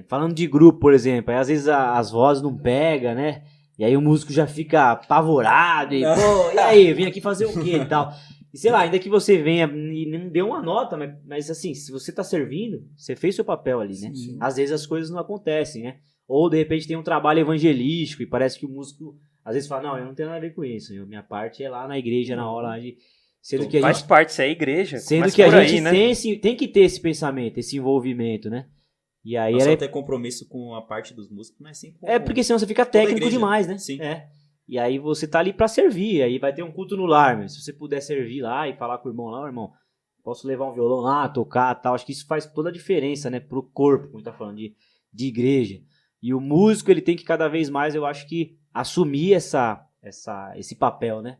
Falando de grupo, por exemplo, aí às vezes as vozes não pegam, né? E aí o músico já fica apavorado e, pô, e aí, vim aqui fazer o quê e tal. E sei lá, ainda que você venha e não dê uma nota, mas assim, se você tá servindo, você fez seu papel ali, né? Sim. Às vezes as coisas não acontecem, né? Ou de repente tem um trabalho evangelístico e parece que o músico às vezes fala, não, eu não tenho nada a ver com isso, minha parte é lá na igreja na hora de... Sendo que faz parte, isso é a igreja. Sendo que a gente tem que ter esse pensamento, esse envolvimento, né? E aí não só ter compromisso com a parte dos músicos, mas sim com... porque senão você fica técnico demais, né? Sim. E aí você tá ali pra servir, aí vai ter um culto no lar, mas se você puder servir lá e falar com o irmão lá, irmão, posso levar um violão lá, tocar e tal, acho que isso faz toda a diferença, né? Pro corpo, como a gente tá falando, de igreja. E o músico, ele tem que cada vez mais, eu acho que, assumir esse papel, né?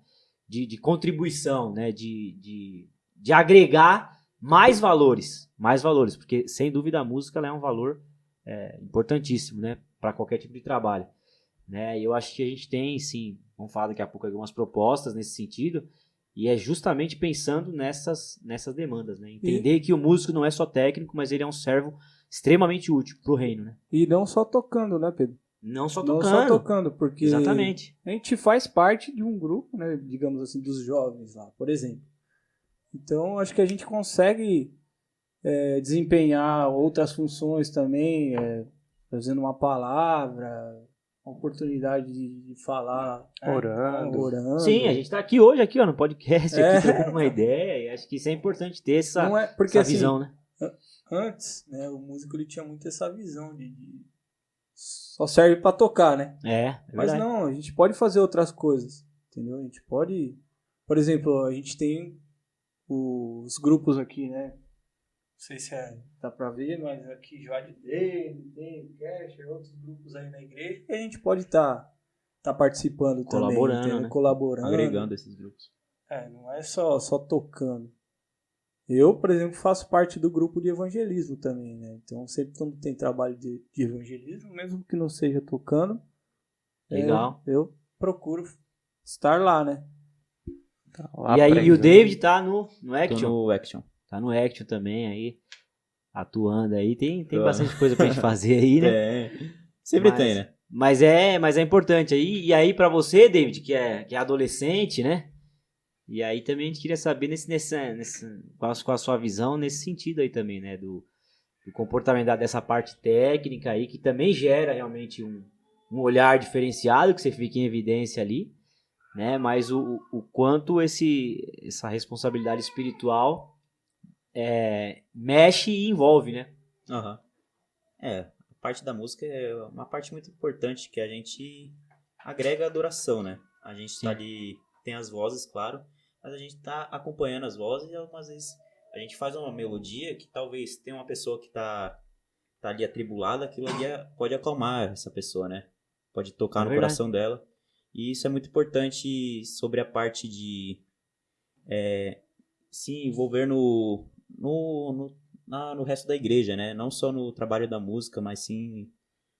De contribuição, né? De agregar mais valores, porque sem dúvida a música ela é um valor importantíssimo, né? Para qualquer tipo de trabalho, né? E eu acho que a gente tem, sim, vamos falar daqui a pouco algumas propostas nesse sentido, e é justamente pensando nessas demandas, né? Entender que o músico não é só técnico, mas ele é um servo extremamente útil pro reino, né? E não só tocando, né, Pedro? Não só tocando, porque exatamente. A gente faz parte de um grupo, né, digamos assim, dos jovens lá, por exemplo. Então, acho que a gente consegue desempenhar outras funções também, fazendo uma palavra, uma oportunidade de falar, orando. Sim, a gente está aqui hoje, aqui, ó, no podcast, aqui trocando uma ideia, e acho que isso é importante ter essa visão, né? Antes, né, o músico ele tinha muito essa visão de só serve para tocar, né? Mas não, a gente pode fazer outras coisas, entendeu? A gente pode, por exemplo, a gente tem os grupos aqui, né? Não sei se dá para ver, mas aqui Joade Dele, tem o Casher, outros grupos aí na igreja, e a gente pode estar participando colaborando, também, né? Colaborando, agregando esses grupos. Não é só tocando. Eu, por exemplo, faço parte do grupo de evangelismo também, né? Então, sempre quando tem trabalho de evangelismo, mesmo que não seja tocando, legal. Eu procuro estar lá, né? E aí, o David tá no Action? Tô no Action. Tá no Action também aí, atuando aí. Tem bastante coisa pra gente fazer aí, né? Sempre tem, né? Mas é importante aí. E aí, pra você, David, que é adolescente, né? E aí também a gente queria saber qual a sua visão nesse sentido aí também, né? Do comportamento dessa parte técnica aí, que também gera realmente um olhar diferenciado, que você fica em evidência ali, né? Mas o quanto essa responsabilidade espiritual mexe e envolve, né? Uhum. A parte da música é uma parte muito importante, que a gente agrega a adoração, né? A gente tá ali, tem as vozes, claro, mas a gente tá acompanhando as vozes e algumas vezes a gente faz uma melodia que talvez tenha uma pessoa que tá ali atribulada, aquilo ali pode acalmar essa pessoa, né? Pode tocar no coração dela. E isso é muito importante sobre a parte de se envolver no resto da igreja, né? Não só no trabalho da música, mas sim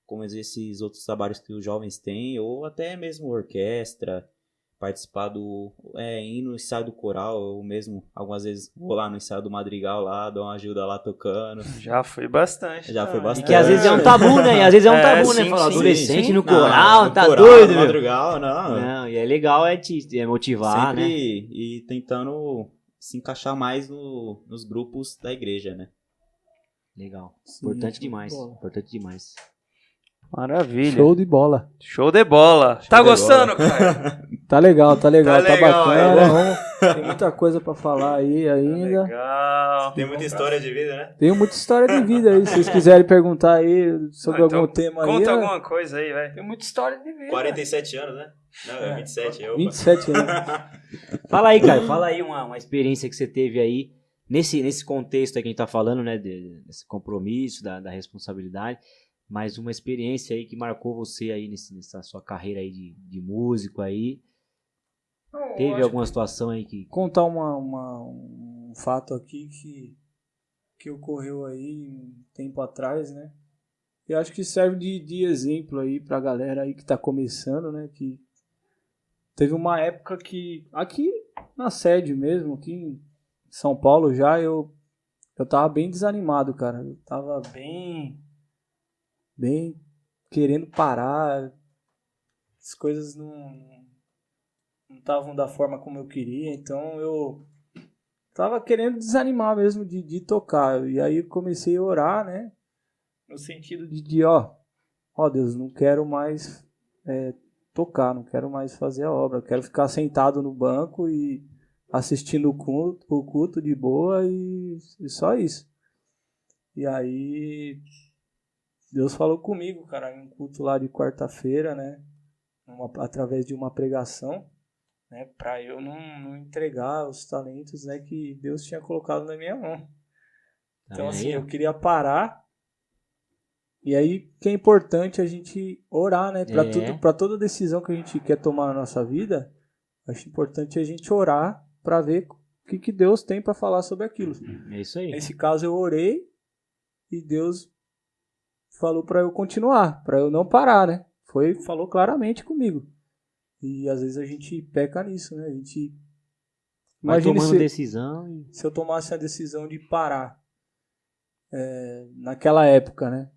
como esses outros trabalhos que os jovens têm, ou até mesmo orquestra, participar ir no ensaio do coral, eu mesmo, algumas vezes vou lá no ensaio do Madrigal lá, dou uma ajuda lá tocando. Já foi bastante. Já foi bastante. E que às vezes é um tabu, né? Às vezes é um tabu, né? Sim, Falar sim, adolescente sim. no coral, no tá coral, doido, no meu? Madrigal, não. Não, e é legal motivar, Sempre né? ir tentando se encaixar mais nos grupos da igreja, né? Legal. Sim, Importante demais. bola. Importante demais. Maravilha. Show de bola. Show de bola. Tá de gostando, bola. cara? Tá legal, Tá legal, bacana. Tem muita coisa pra falar aí ainda. Legal. Tem muita história de vida, né? Tem muita história de vida aí. Se vocês quiserem perguntar aí sobre Então, algum tema aí. Conta alguma coisa aí, velho. Tem muita história de vida. 47 anos, né? Não, é 27. 27 anos. Fala aí, Caio. Fala aí uma experiência que você teve aí nesse contexto aí que a gente tá falando, né? Desse compromisso, da responsabilidade. Mas uma experiência aí que marcou você aí nessa sua carreira aí de músico aí. Teve alguma situação aí que... Contar um fato aqui que ocorreu aí um tempo atrás, né? E acho que serve de exemplo aí pra galera aí que tá começando, né? Que teve uma época que, aqui na sede mesmo, aqui em São Paulo já, eu tava bem desanimado, cara. Eu tava bem querendo parar. As coisas não estavam da forma como eu queria, então eu tava querendo desanimar mesmo de tocar. E aí eu comecei a orar, né? No sentido de ó Deus, não quero mais tocar, não quero mais fazer a obra, eu quero ficar sentado no banco e assistindo o culto de boa e só isso. E aí Deus falou comigo, cara, em um culto lá de quarta-feira, né? Através de uma pregação, né? Para eu não entregar os talentos, né? Que Deus tinha colocado na minha mão. Então, assim, eu queria parar. E aí, que é importante a gente orar, né? Para toda decisão que a gente quer tomar na nossa vida, acho importante a gente orar para ver o que Deus tem para falar sobre aquilo. É isso aí. Nesse caso, eu orei e Deus falou para eu continuar, para eu não parar, né? Falou claramente comigo. E às vezes a gente peca nisso, né? A gente imagina tomando decisão. Se eu tomasse a decisão de parar naquela época, né?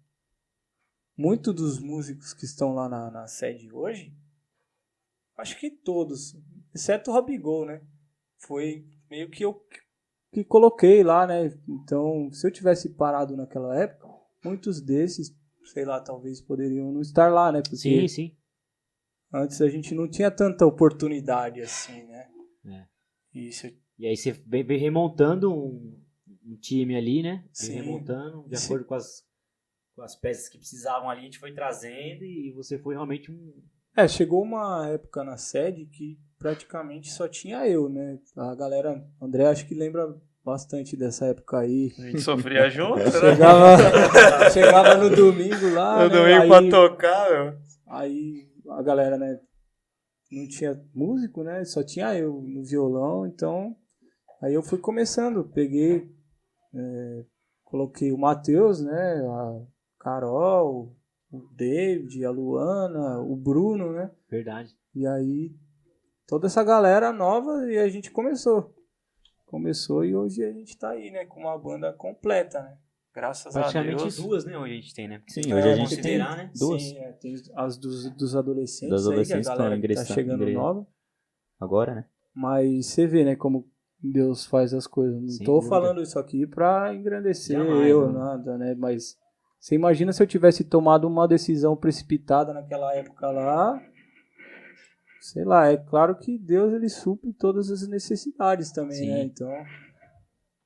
Muitos dos músicos que estão lá na sede hoje, acho que todos, exceto o Robigol, né? Foi meio que eu que coloquei lá, né? Então, se eu tivesse parado naquela época, muitos desses, sei lá, talvez poderiam não estar lá, né? Porque sim. Antes a gente não tinha tanta oportunidade assim, né? E aí você vem remontando um time ali, né? Sim. Remontando, de acordo com as peças que precisavam ali, a gente foi trazendo e você foi realmente um... chegou uma época na sede que praticamente só tinha eu, né? A galera, André, acho que lembra bastante dessa época aí. A gente sofria junto, né? Chegava no domingo lá, no domingo pra tocar, meu. Aí a galera, né, não tinha músico, né? Só tinha eu no violão, então aí eu fui começando, peguei, coloquei o Matheus, né? A Carol, o David, a Luana, o Bruno, né? Verdade. E aí toda essa galera nova e a gente começou e hoje a gente tá aí, né? Com uma banda completa, né? Graças a Deus. Praticamente duas, né? Hoje a gente tem, né? Sim, hoje a gente tem, né? Duas. Sim, tem as dos adolescentes, Das adolescentes aí, que a galera que tá chegando nova. Agora, né? Mas você vê, né, como Deus faz as coisas. Não tô falando isso aqui pra engrandecer nada, né? Mas você imagina se eu tivesse tomado uma decisão precipitada naquela época lá. Sei lá, é claro que Deus ele supre todas as necessidades também, né? Então,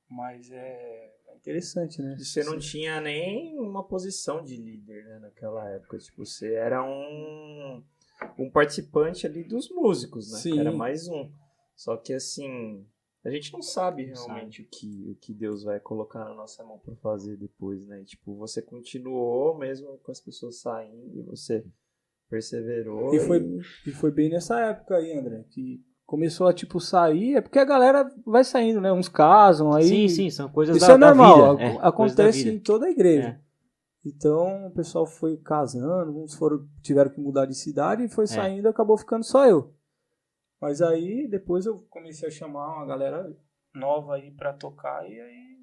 mas é interessante, né? Você não tinha nem uma posição de líder, né, naquela época. Tipo, você era um participante ali dos músicos, né? Sim. Era mais um. Só que assim, a gente não sabe realmente o que Deus vai colocar na nossa mão para fazer depois, né? E, tipo, você continuou mesmo com as pessoas saindo e você perseverou. E foi bem nessa época aí, André, que começou a, tipo, sair, é porque a galera vai saindo, né? Uns casam, aí... Sim, são coisas isso é normal, vida. Acontece em toda a igreja. Então, o pessoal foi casando, uns tiveram que mudar de cidade e foi saindo, acabou ficando só eu. Mas aí depois eu comecei a chamar uma galera nova aí pra tocar e aí,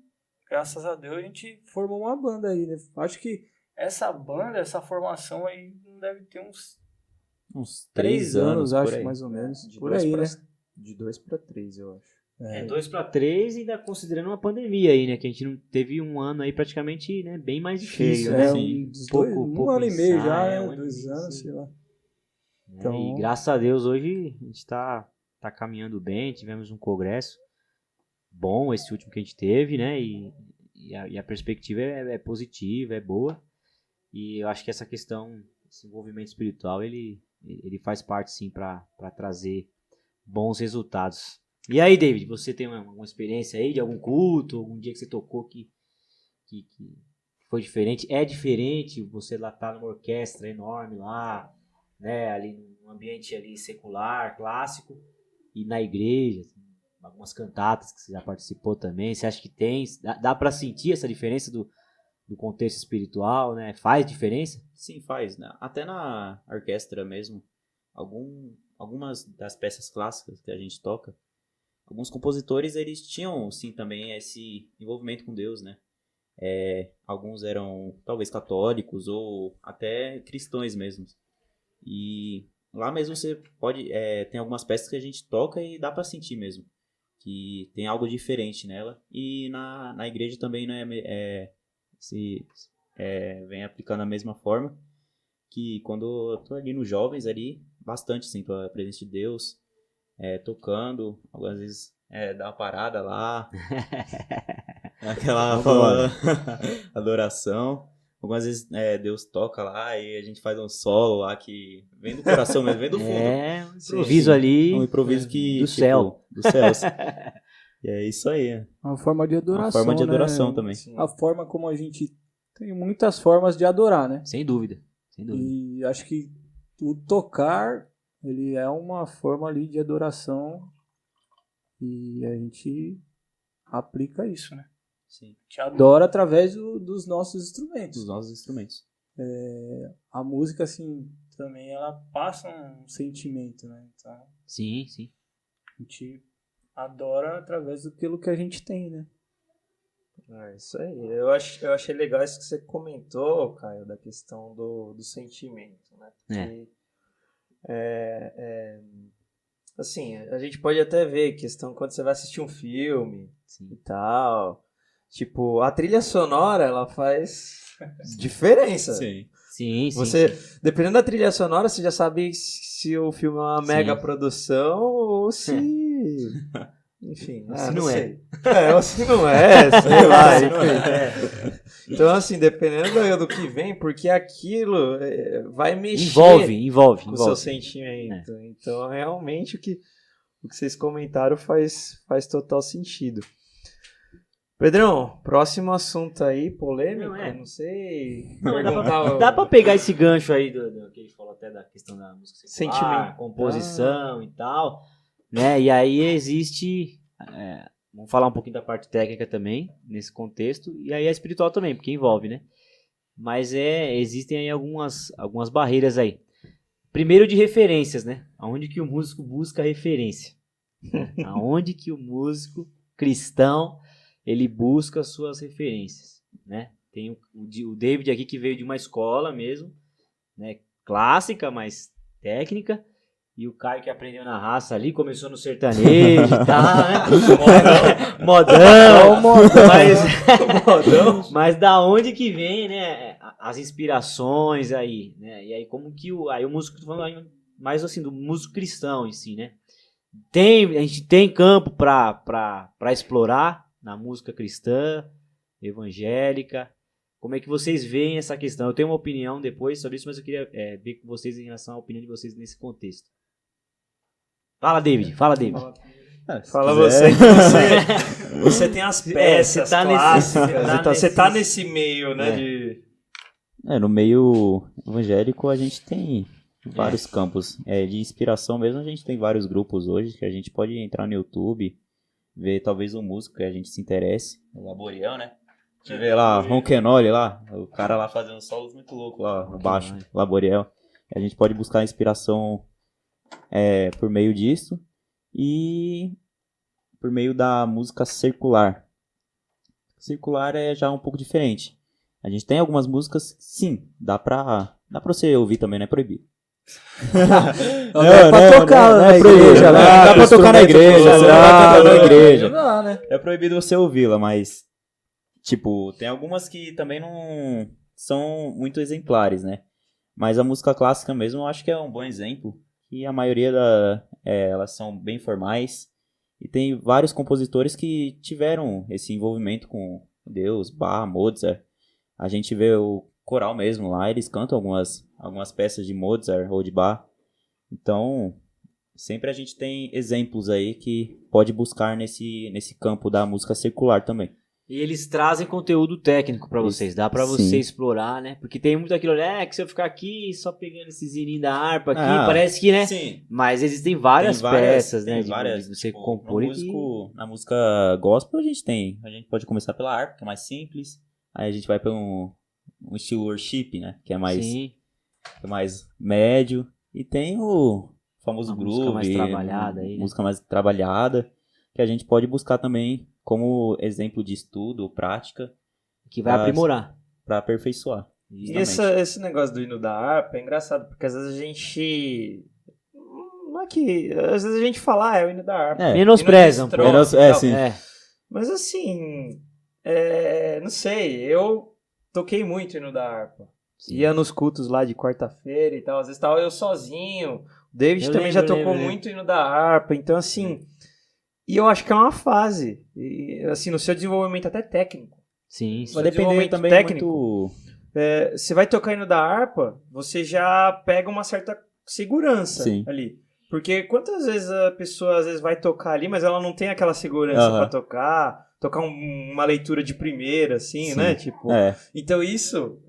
graças a Deus, a gente formou uma banda aí, né? Acho que essa banda, essa formação aí deve ter uns 3 anos, acho, mais ou menos. Por aí, né? De 2 para 3, eu acho. 2 para 3, ainda considerando uma pandemia aí, né? Que a gente não teve um ano aí praticamente, né? Bem mais difícil, né? Um ano e meio já, né? 2 anos, sei lá. Então... E graças a Deus hoje a gente tá caminhando bem, tivemos um congresso bom, esse último que a gente teve, né? E a perspectiva é positiva, é boa. E eu acho que essa questão, esse envolvimento espiritual, ele faz parte sim para trazer bons resultados. E aí, David, você tem uma experiência aí de algum culto, algum dia que você tocou que foi diferente? É diferente você lá tá numa orquestra enorme lá, né, ali num ambiente ali secular, clássico, e na igreja, assim, algumas cantatas que você já participou também, você acha que tem? Dá para sentir essa diferença do contexto espiritual, né? Faz diferença? Sim, faz, né? Até na orquestra mesmo, algumas das peças clássicas que a gente toca, alguns compositores, eles tinham, sim, também esse envolvimento com Deus, né? Alguns eram, talvez, católicos ou até cristãos mesmo. E lá mesmo você pode... tem algumas peças que a gente toca e dá pra sentir mesmo, que tem algo diferente nela. E na igreja também, né, vem aplicando a mesma forma, que quando eu tô ali nos jovens, ali, bastante, sinto a presença de Deus, tocando, algumas vezes dá uma parada lá, aquela adoração, algumas vezes Deus toca lá e a gente faz um solo lá que vem do coração mesmo, vem do fundo. Um improviso ali, um improviso que, do céu. Dos céus. E é isso aí. Uma forma de adoração, uma forma de adoração, né? Também. Sim. A forma como a gente tem muitas formas de adorar, né? Sem dúvida. E acho que o tocar, ele é uma forma ali de adoração e a gente aplica isso, né? Sim. A gente adora através dos nossos instrumentos. Dos nossos instrumentos. A música, assim, também ela passa um sentimento, né? Então, sim. A gente adora através daquilo que a gente tem, né? Isso aí. Eu achei legal isso que você comentou, Caio, da questão do sentimento, né? Porque, assim, a gente pode até ver questão quando você vai assistir um filme e tal. Tipo, a trilha sonora, ela faz diferença. Sim. Dependendo da trilha sonora, você já sabe se o filme é uma mega produção ou se... Enfim, se não sei. Ou se não é, sei lá. Então, assim, dependendo do que vem, porque aquilo vai mexer envolve com o seu sentimento. Então, realmente, o que vocês comentaram faz total sentido. Pedrão, próximo assunto aí, polêmico, não sei. Dá pra pegar esse gancho aí do que ele falou até da questão da música secular, sentimento, composição e tal, né? E aí existe, vamos falar um pouquinho da parte técnica também, nesse contexto, e aí a espiritual também, porque envolve, né? Mas existem aí algumas barreiras aí. Primeiro de referências, né? Aonde que o músico busca referência? Aonde que o músico cristão ele busca suas referências, né? Tem o David aqui que veio de uma escola mesmo, né? Clássica, mas técnica. E o Caio que aprendeu na raça ali, começou no sertanejo e tal, né? Modão. Mas da onde que vem, né? As inspirações aí, né? E aí como que o músico, tô falando mais assim, do músico cristão em si, né? A gente tem campo para explorar na música cristã, evangélica. Como é que vocês veem essa questão? Eu tenho uma opinião depois sobre isso, mas eu queria ver com vocês em relação à opinião de vocês nesse contexto. Fala, David. Fala você que você tem as peças clássicas. Você tá nesse meio, né? No meio evangélico a gente tem vários campos. De inspiração mesmo, a gente tem vários grupos hoje que a gente pode entrar no YouTube, ver talvez um músico que a gente se interesse. O Laboriel, né? A gente vê lá, Ronquenoli lá, o cara lá fazendo solos muito louco lá no baixo, Laboriel. A gente pode buscar inspiração por meio disso e por meio da música circular. Circular é já um pouco diferente. A gente tem algumas músicas, sim, dá pra você ouvir também, não é proibido. Não é pra tocar na igreja, né? Dá pra tocar na igreja, você vai tocar na igreja. Não, né? É proibido você ouvi-la, mas, tipo, tem algumas que também não são muito exemplares, né? Mas a música clássica mesmo, eu acho que é um bom exemplo. E a maioria elas são bem formais. E tem vários compositores que tiveram esse envolvimento com Deus, Bach, Mozart. A gente vê o coral mesmo lá, eles cantam algumas peças de Mozart ou de Bach. Então, sempre a gente tem exemplos aí que pode buscar nesse campo da música circular também. E eles trazem conteúdo técnico pra vocês, dá pra você Sim. explorar, né? Porque tem muito aquilo, que se eu ficar aqui só pegando esse zininho da harpa aqui, Ah, parece que, né? Sim. Mas existem várias peças, né? Tem várias, de você tipo, compor na música gospel a gente pode começar pela harpa, que é mais simples. Aí a gente vai para um estilo worship, né? Que é mais médio. E tem o famoso groove. Música mais trabalhada aí, né? Música mais trabalhada. Que a gente pode buscar também como exemplo de estudo, prática. Que vai aprimorar. Para aperfeiçoar. E esse negócio do hino da harpa é engraçado, porque às vezes a gente... Não é que... Às vezes a gente fala, é o hino da harpa. Menosprezam. Sim. Mas assim... não sei, eu toquei muito hino da harpa. Sim. Ia nos cultos lá de quarta-feira e tal. Às vezes tava eu sozinho. O David também já tocou muito hino da harpa. Então assim... E eu acho que é uma fase. E, assim, no seu desenvolvimento até técnico. Sim. Vai depender também técnico. Muito... você vai tocar hino da harpa, você já pega uma certa segurança ali. Porque quantas vezes a pessoa às vezes vai tocar ali, mas ela não tem aquela segurança pra tocar uma leitura de primeira, assim, né? Tipo, então isso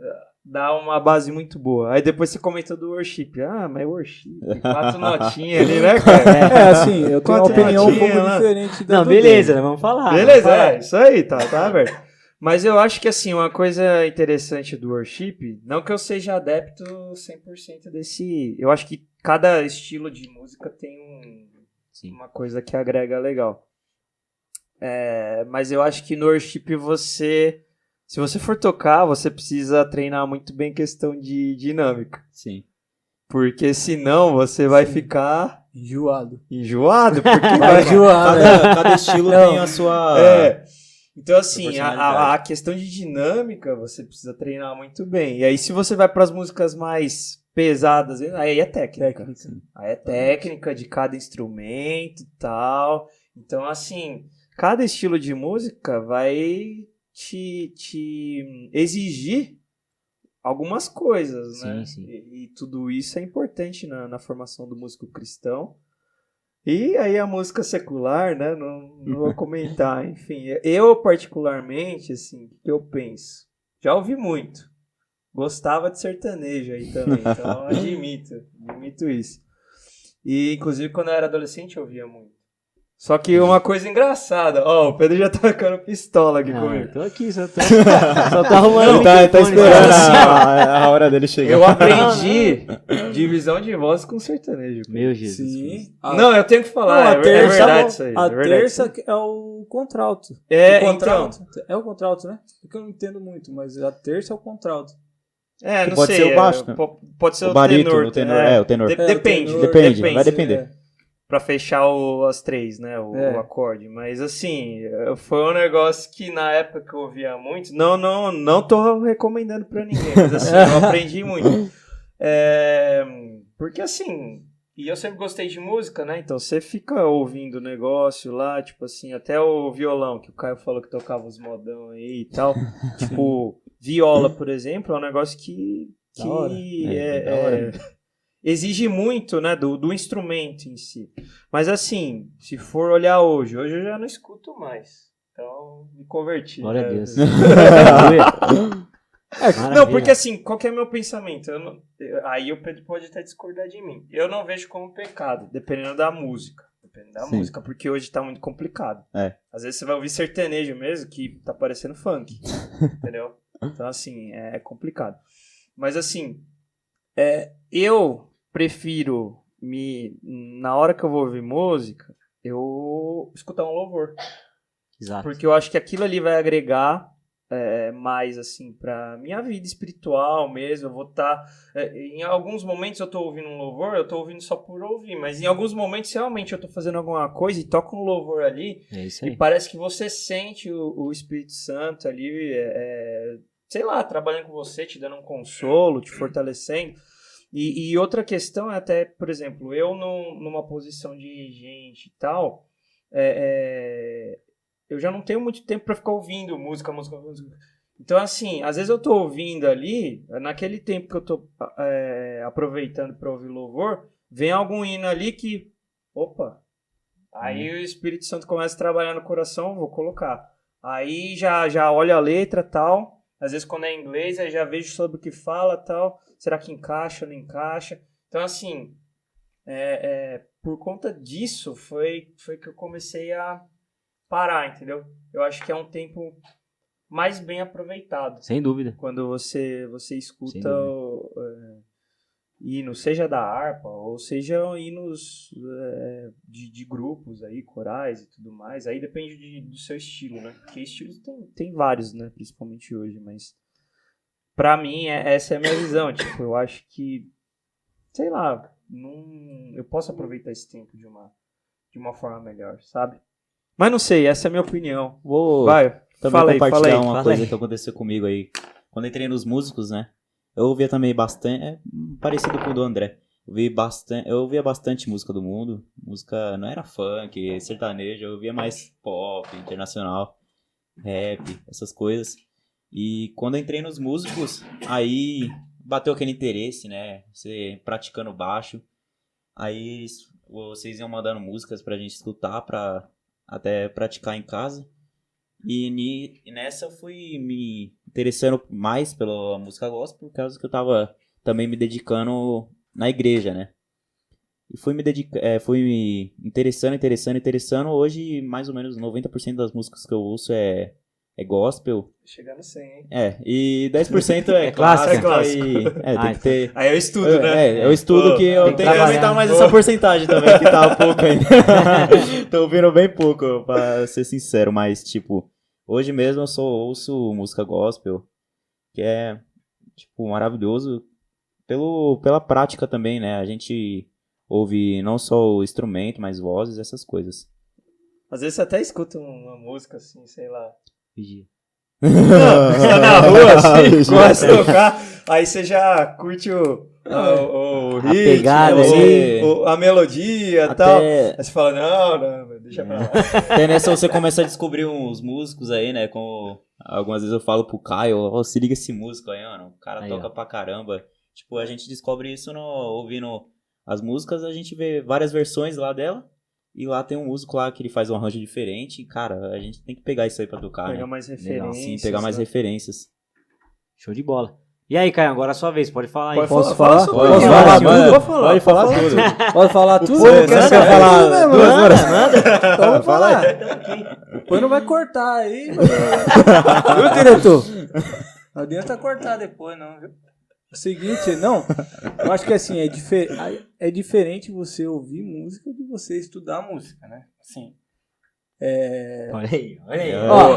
dá uma base muito boa. Aí depois você comenta do worship. Mas worship, 4 notinhas ali, né, cara? Assim, eu tenho uma opinião um pouco diferente da Não, beleza, né? Vamos falar. Beleza, isso aí, tá aberto. Mas eu acho que, assim, uma coisa interessante do worship, não que eu seja adepto 100% desse... Eu acho que cada estilo de música tem uma coisa que agrega legal. Mas eu acho que no worship se você for tocar, você precisa treinar muito bem questão de dinâmica. Sim. Porque senão você vai ficar... Enjoado, porque vai enjoar. Cada estilo tem a sua... Então, assim, a questão de dinâmica você precisa treinar muito bem. E aí, se você vai para as músicas mais pesadas, aí é técnica. Aí é técnica de cada instrumento e tal. Então, assim, cada estilo de música vai te exigir algumas coisas, né? Sim. E tudo isso é importante na formação do músico cristão. E aí a música secular, né? Não vou comentar. Enfim, eu particularmente, assim, o que eu penso? Já ouvi muito. Gostava de sertanejo aí também, então admito isso. E, inclusive, quando eu era adolescente, eu ouvia muito. Só que uma coisa engraçada, o Pedro já tá ficando pistola aqui comigo. Tô aqui, só tá arrumando. Tá esperando a hora dele chegar. Eu aprendi divisão de voz com sertanejo. Meu Jesus. Sim. Não, eu tenho que falar, é verdade isso aí. A terça é o contralto. Então. É o contralto, né? Porque eu não entendo muito, mas a terça é o contralto. Não pode sei. ser o baixo, né? Pode ser o o barítono, tenor. O tenor. Depende. Vai depender. Pra fechar as três, né? O acorde. Mas assim, foi um negócio que na época que eu ouvia muito. Não tô recomendando pra ninguém, mas assim, eu aprendi muito. Porque assim, e eu sempre gostei de música, né? Então você fica ouvindo o negócio lá, tipo assim, até o violão, que o Caio falou que tocava os modão aí e tal. Tipo, viola, por exemplo, é um negócio que Da hora. exige muito, né, do instrumento em si. Mas assim, se for olhar hoje eu já não escuto mais. Então, me converti. Glória a Deus. Não, porque assim, qual que é o meu pensamento? Aí o Pedro pode até discordar de mim. Eu não vejo como pecado, dependendo da música. Porque hoje tá muito complicado. Às vezes você vai ouvir sertanejo mesmo, que tá parecendo funk. Entendeu? Então, assim, é complicado. Mas assim, eu prefiro na hora que eu vou ouvir música, eu escutar um louvor. Exato. Porque eu acho que aquilo ali vai agregar mais, assim, pra minha vida espiritual mesmo. Eu vou estar... em alguns momentos eu tô ouvindo um louvor, eu tô ouvindo só por ouvir. Mas em alguns momentos, realmente, eu tô fazendo alguma coisa e toco um louvor ali. É isso aí. E parece que você sente o Espírito Santo ali, sei lá, trabalhando com você, te dando um consolo, te fortalecendo. E outra questão é até, por exemplo, eu numa posição de regente e tal, eu já não tenho muito tempo para ficar ouvindo música. Então, assim, às vezes eu tô ouvindo ali, naquele tempo que eu tô aproveitando para ouvir louvor, vem algum hino ali que, opa, aí o Espírito Santo começa a trabalhar no coração, vou colocar. Aí já olho a letra e tal, às vezes quando é em inglês, aí já vejo sobre o que fala e tal, será que encaixa ou não encaixa? Então, assim, por conta disso foi que eu comecei a parar, entendeu? Eu acho que é um tempo mais bem aproveitado. Sem dúvida. Quando você escuta hinos, seja da harpa, ou seja hinos de grupos aí, corais e tudo mais. Aí depende do seu estilo, né? Porque estilos tem vários, né? Principalmente hoje, mas pra mim essa é a minha visão. Tipo, eu acho que, sei lá, eu posso aproveitar esse tempo de uma forma melhor, sabe? Mas não sei, essa é a minha opinião. Vai, também compartilhar uma fala coisa aí. que aconteceu comigo aí. Quando entrei nos músicos, né? Eu ouvia também bastante, parecido com o do André. Eu ouvia bastante música do mundo. Música não era funk, sertanejo, eu ouvia mais pop, internacional, rap, essas coisas. E quando eu entrei nos músicos, aí bateu aquele interesse, né? Você praticando baixo. Aí vocês iam mandando músicas pra gente escutar, pra até praticar em casa. E nessa eu fui me interessando mais pela música gospel, por causa que eu tava também me dedicando na igreja, né? E fui me interessando. Hoje, mais ou menos 90% das músicas que eu ouço é gospel. Chegando 100, hein? E 10% é clássica. Tem que ter... Aí eu estudo, né? Eu estudo que eu tenho que aumentar mais essa porcentagem também, que tá um pouco ainda. Tô ouvindo bem pouco, pra ser sincero, mas, tipo, hoje mesmo eu só ouço música gospel, que é, tipo, maravilhoso pela prática também, né? A gente ouve não só o instrumento, mas vozes, essas coisas. Às vezes você até escuta uma música assim, sei lá. Vigia. Não, você tá na rua, assim, começa a tocar, aí você já curte o ritmo, pegada, a melodia e tal. Aí você fala, não, deixa pra lá. Até nessa você começa a descobrir uns músicos aí, né? Como algumas vezes eu falo pro Caio, se liga esse músico aí, mano. O cara toca pra caramba. Tipo, a gente descobre isso ouvindo as músicas, a gente vê várias versões lá dela. E lá tem um músico lá que ele faz um arranjo diferente. E, cara, a gente tem que pegar isso aí pra tocar, Pegar né? mais referências. Sim, pegar mais referências. Show de bola. E aí, Caio, agora é a sua vez, pode falar aí. Posso falar? Pode falar tudo. Pode falar tudo? Você quer falar 2 horas? Então vou falar. Depois não vai cortar aí. Viu, diretor? Não adianta cortar depois, não, viu? O seguinte, não, eu acho que assim, é diferente você ouvir música de você estudar música, né? Assim. Olha aí.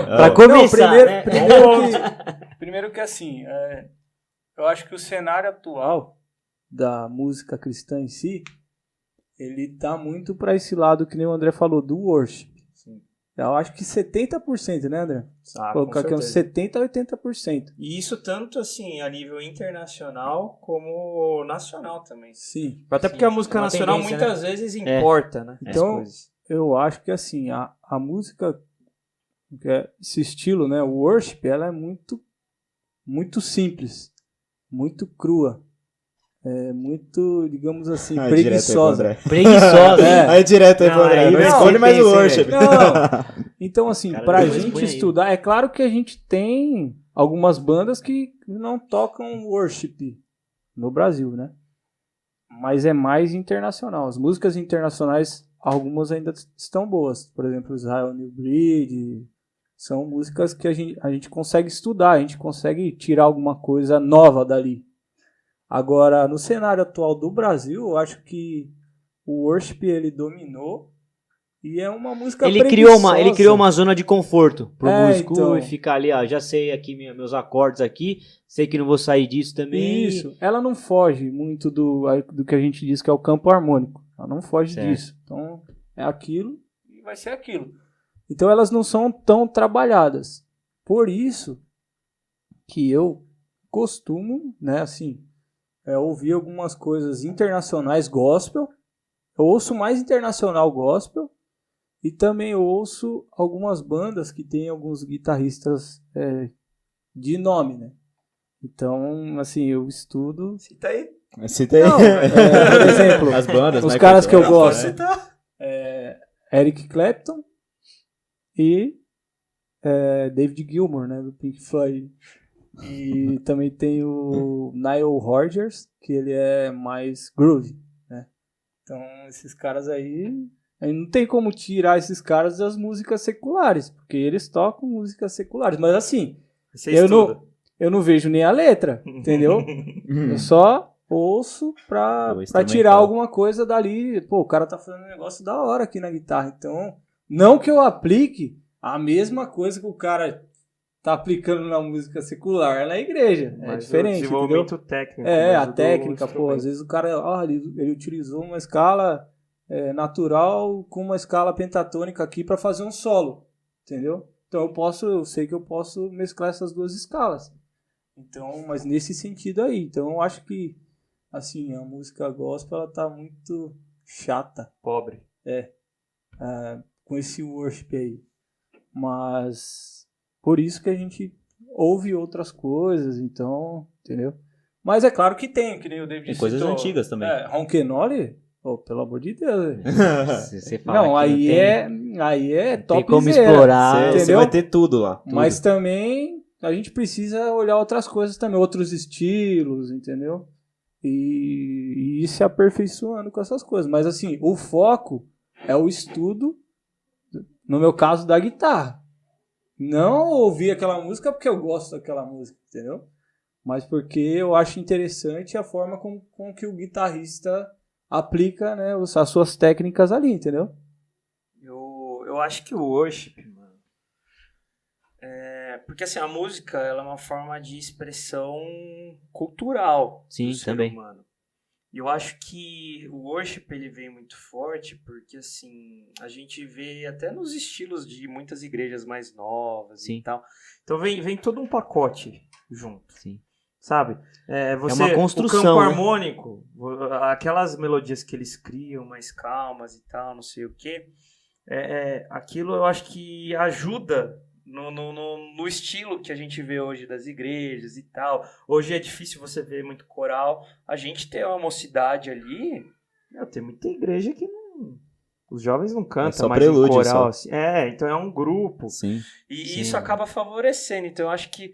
Pra começar, né? Primeiro que assim, eu acho que o cenário atual da música cristã em si, ele tá muito para esse lado que nem o André falou, do worship. Sim. Eu acho que 70%, né, André? Colocar aqui uns 70% a 80%. E isso tanto assim a nível internacional como nacional também. Sim. Até porque a música nacional muitas vezes importa, né? Então, eu acho que assim, a música, esse estilo, né, o worship, ela é muito, muito simples, muito crua. Muito, digamos assim, preguiçosa. Preguiçosa. Aí direto aí pro André. Não escolhe mais o worship. Não. Então, assim, pra gente estudar, é claro que a gente tem algumas bandas que não tocam worship no Brasil, né? Mas é mais internacional. As músicas internacionais, algumas ainda estão boas. Por exemplo, Israel New Breed. São músicas que a gente consegue estudar, a gente consegue tirar alguma coisa nova dali. Agora, no cenário atual do Brasil, eu acho que o worship ele dominou e é uma música Ele criou uma zona de conforto pro músico então. e ficar ali, ó, já sei aqui meus acordes aqui, sei que não vou sair disso também. Isso, ela não foge muito do que a gente diz que é o campo harmônico. Ela não foge disso. Então, é aquilo e vai ser aquilo. Então, elas não são tão trabalhadas. Por isso que eu costumo, né, assim, ouvir algumas coisas internacionais gospel. Eu ouço mais internacional gospel e também ouço algumas bandas que tem alguns guitarristas de nome, né? Então, assim, eu estudo... Cita aí. Cita aí. Não, por exemplo, as bandas, os né, caras que eu Pode gosto. citar. Eric Clapton e David Gilmour, né, do Pink Floyd. E também tem o Nile Rodgers, que ele é mais groove, né? Então, esses caras aí não tem como tirar esses caras das músicas seculares, porque eles tocam músicas seculares. Mas assim, eu não vejo nem a letra, entendeu? Eu só ouço pra tirar alguma coisa dali. Pô, o cara tá fazendo um negócio da hora aqui na guitarra. Então, não que eu aplique a mesma coisa que o cara tá aplicando na música secular na igreja. É diferente, desenvolvimento entendeu? técnico. A técnica, pô. Às vezes o cara, ele utilizou uma escala natural com uma escala pentatônica aqui pra fazer um solo, entendeu? Então eu sei que eu posso mesclar essas duas escalas. Então, mas nesse sentido aí. Então eu acho que, assim, a música gospel, ela tá muito chata. Pobre. Com esse worship aí. Mas, por isso que a gente ouve outras coisas, então, entendeu? Mas é claro que tem, que nem o David Tem coisas antigas também. Ronquenoli, pelo amor de Deus. Você fala Não, aí é top. Tem como explorar. Você vai ter tudo lá. Tudo. Mas também a gente precisa olhar outras coisas também, outros estilos, entendeu? E ir se aperfeiçoando com essas coisas. Mas assim, o foco é o estudo, no meu caso, da guitarra. Não ouvir aquela música porque eu gosto daquela música, entendeu? Mas porque eu acho interessante a forma com que o guitarrista aplica, né, as suas técnicas ali, entendeu? Eu acho que o worship, mano, porque assim, a música, ela é uma forma de expressão cultural do ser humano. E eu acho que o worship, ele vem muito forte porque, assim, a gente vê até nos estilos de muitas igrejas mais novas e tal. Então vem todo um pacote junto. Sim. Sabe? Uma construção, o campo né? harmônico, aquelas melodias que eles criam mais calmas e tal, não sei o quê, aquilo eu acho que ajuda no estilo que a gente vê hoje das igrejas e tal. Hoje é difícil você ver muito coral. A gente tem uma mocidade ali, tem muita igreja que não... Os jovens não cantam mais em coral. Assim. Então é um grupo. Sim. E isso acaba favorecendo. Então eu acho que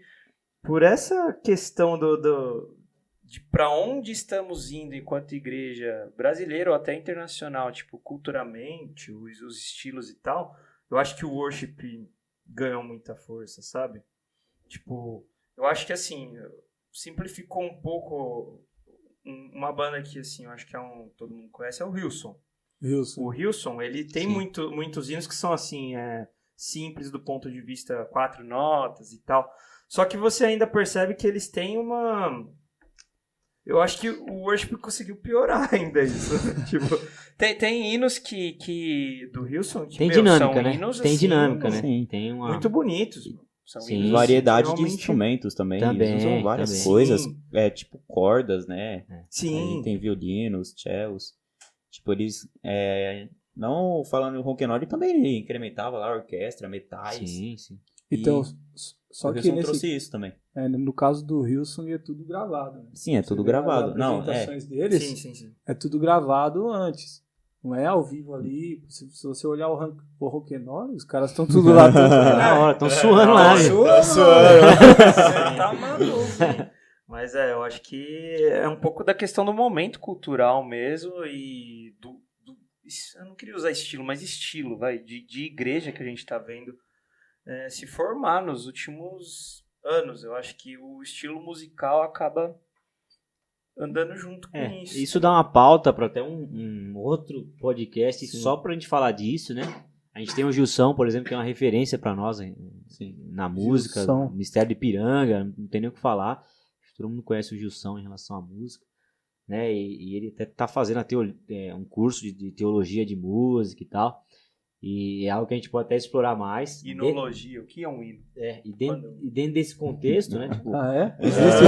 por essa questão de para onde estamos indo enquanto igreja brasileira ou até internacional, tipo, culturalmente, os estilos e tal, eu acho que o worship ganhou muita força, sabe? Tipo, eu acho que assim, simplificou um pouco uma banda que, assim, eu acho que todo mundo conhece, é o Hillsong. O Hillsong, ele tem muitos hinos que são, assim, simples do ponto de vista 4 notas e tal. Só que você ainda percebe que eles têm uma... Eu acho que o worship conseguiu piorar ainda isso. Tipo, tem hinos que do Hillsong que tem dinâmica, são né? hinos Tem assim, dinâmica, né? Sim. Tem uma... muito bonitos. São hinos, variedade assim, de instrumentos também. Também, Eles usam várias também. coisas, tipo cordas, né? Sim. Aí tem violinos, cellos. Tipo, eles... não falando em Ronquenoli, também ele incrementava lá a orquestra, metais. Sim. Então, só o que Hillsong trouxe isso também. no caso do Hillsong é tudo gravado. Né? Sim, é tudo gravado. As apresentações deles, sim. é tudo gravado antes. Não é ao vivo ali. Se você olhar o Ronquenoli, os caras estão tudo lá. Na hora, estão suando lá. Tá maluco. Mas eu acho que é um pouco da questão do momento cultural mesmo e eu não queria usar estilo, mas estilo, de igreja que a gente tá vendo se formar nos últimos anos. Eu acho que o estilo musical acaba andando junto com isso. Isso dá uma pauta para até um outro podcast só pra gente falar disso, né? A gente tem o Gilson, por exemplo, que é uma referência para nós na música, Gilson. Mistério de Ipiranga, não tem nem o que falar. Todo mundo conhece o Gilson em relação à música, né? E ele até tá fazendo um curso de teologia de música e tal. E é algo que a gente pode até explorar mais. Hinologia, o que é um hino? E dentro desse contexto, né? Tipo, Existe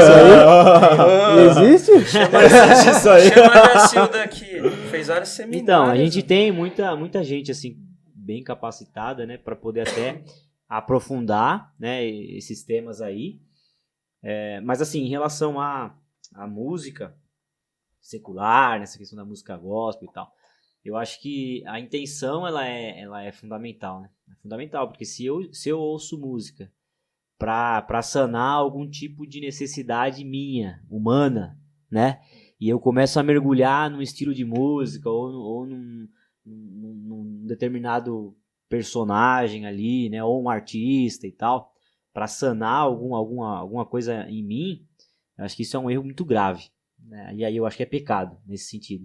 isso aí? Existe? Chama a Gacilda aqui. Fez vários seminários. Então, a gente tem muita gente, assim, bem capacitada, né? Para poder até aprofundar, né? Esses temas aí. Mas, assim, em relação à música secular, nessa questão da música gospel e tal, eu acho que a intenção ela é fundamental, né? É fundamental, porque se eu ouço música para sanar algum tipo de necessidade minha, humana, né? E eu começo a mergulhar num estilo de música ou num determinado personagem ali, né? Ou um artista e tal, para sanar alguma coisa em mim, eu acho que isso é um erro muito grave, né? E aí eu acho que é pecado nesse sentido.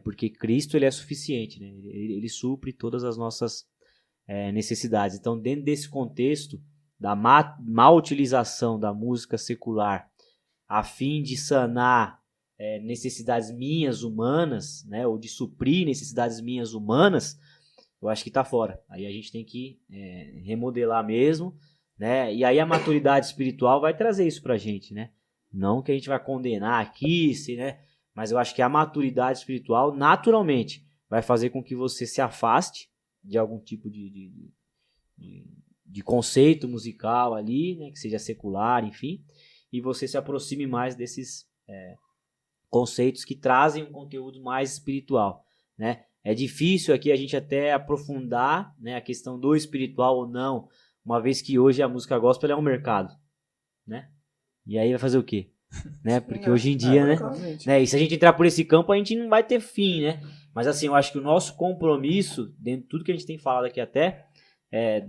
Porque Cristo ele é suficiente, né? Ele supre todas as nossas necessidades. Então, dentro desse contexto da má utilização da música secular a fim de sanar necessidades minhas humanas, né? Ou de suprir necessidades minhas humanas, eu acho que está fora. Aí a gente tem que remodelar mesmo, né? E aí a maturidade espiritual vai trazer isso pra gente, né? Não que a gente vai condenar aqui, né? Mas eu acho que a maturidade espiritual, naturalmente, vai fazer com que você se afaste de algum tipo de conceito musical ali, né, que seja secular, enfim, e você se aproxime mais desses conceitos que trazem um conteúdo mais espiritual, né? É difícil aqui a gente até aprofundar, né, a questão do espiritual ou não, uma vez que hoje a música gospel é um mercado, né? E aí vai fazer o quê? Né? Porque hoje em dia, né? E se a gente entrar por esse campo, a gente não vai ter fim, né? Mas assim, eu acho que o nosso compromisso, dentro de tudo que a gente tem falado aqui até,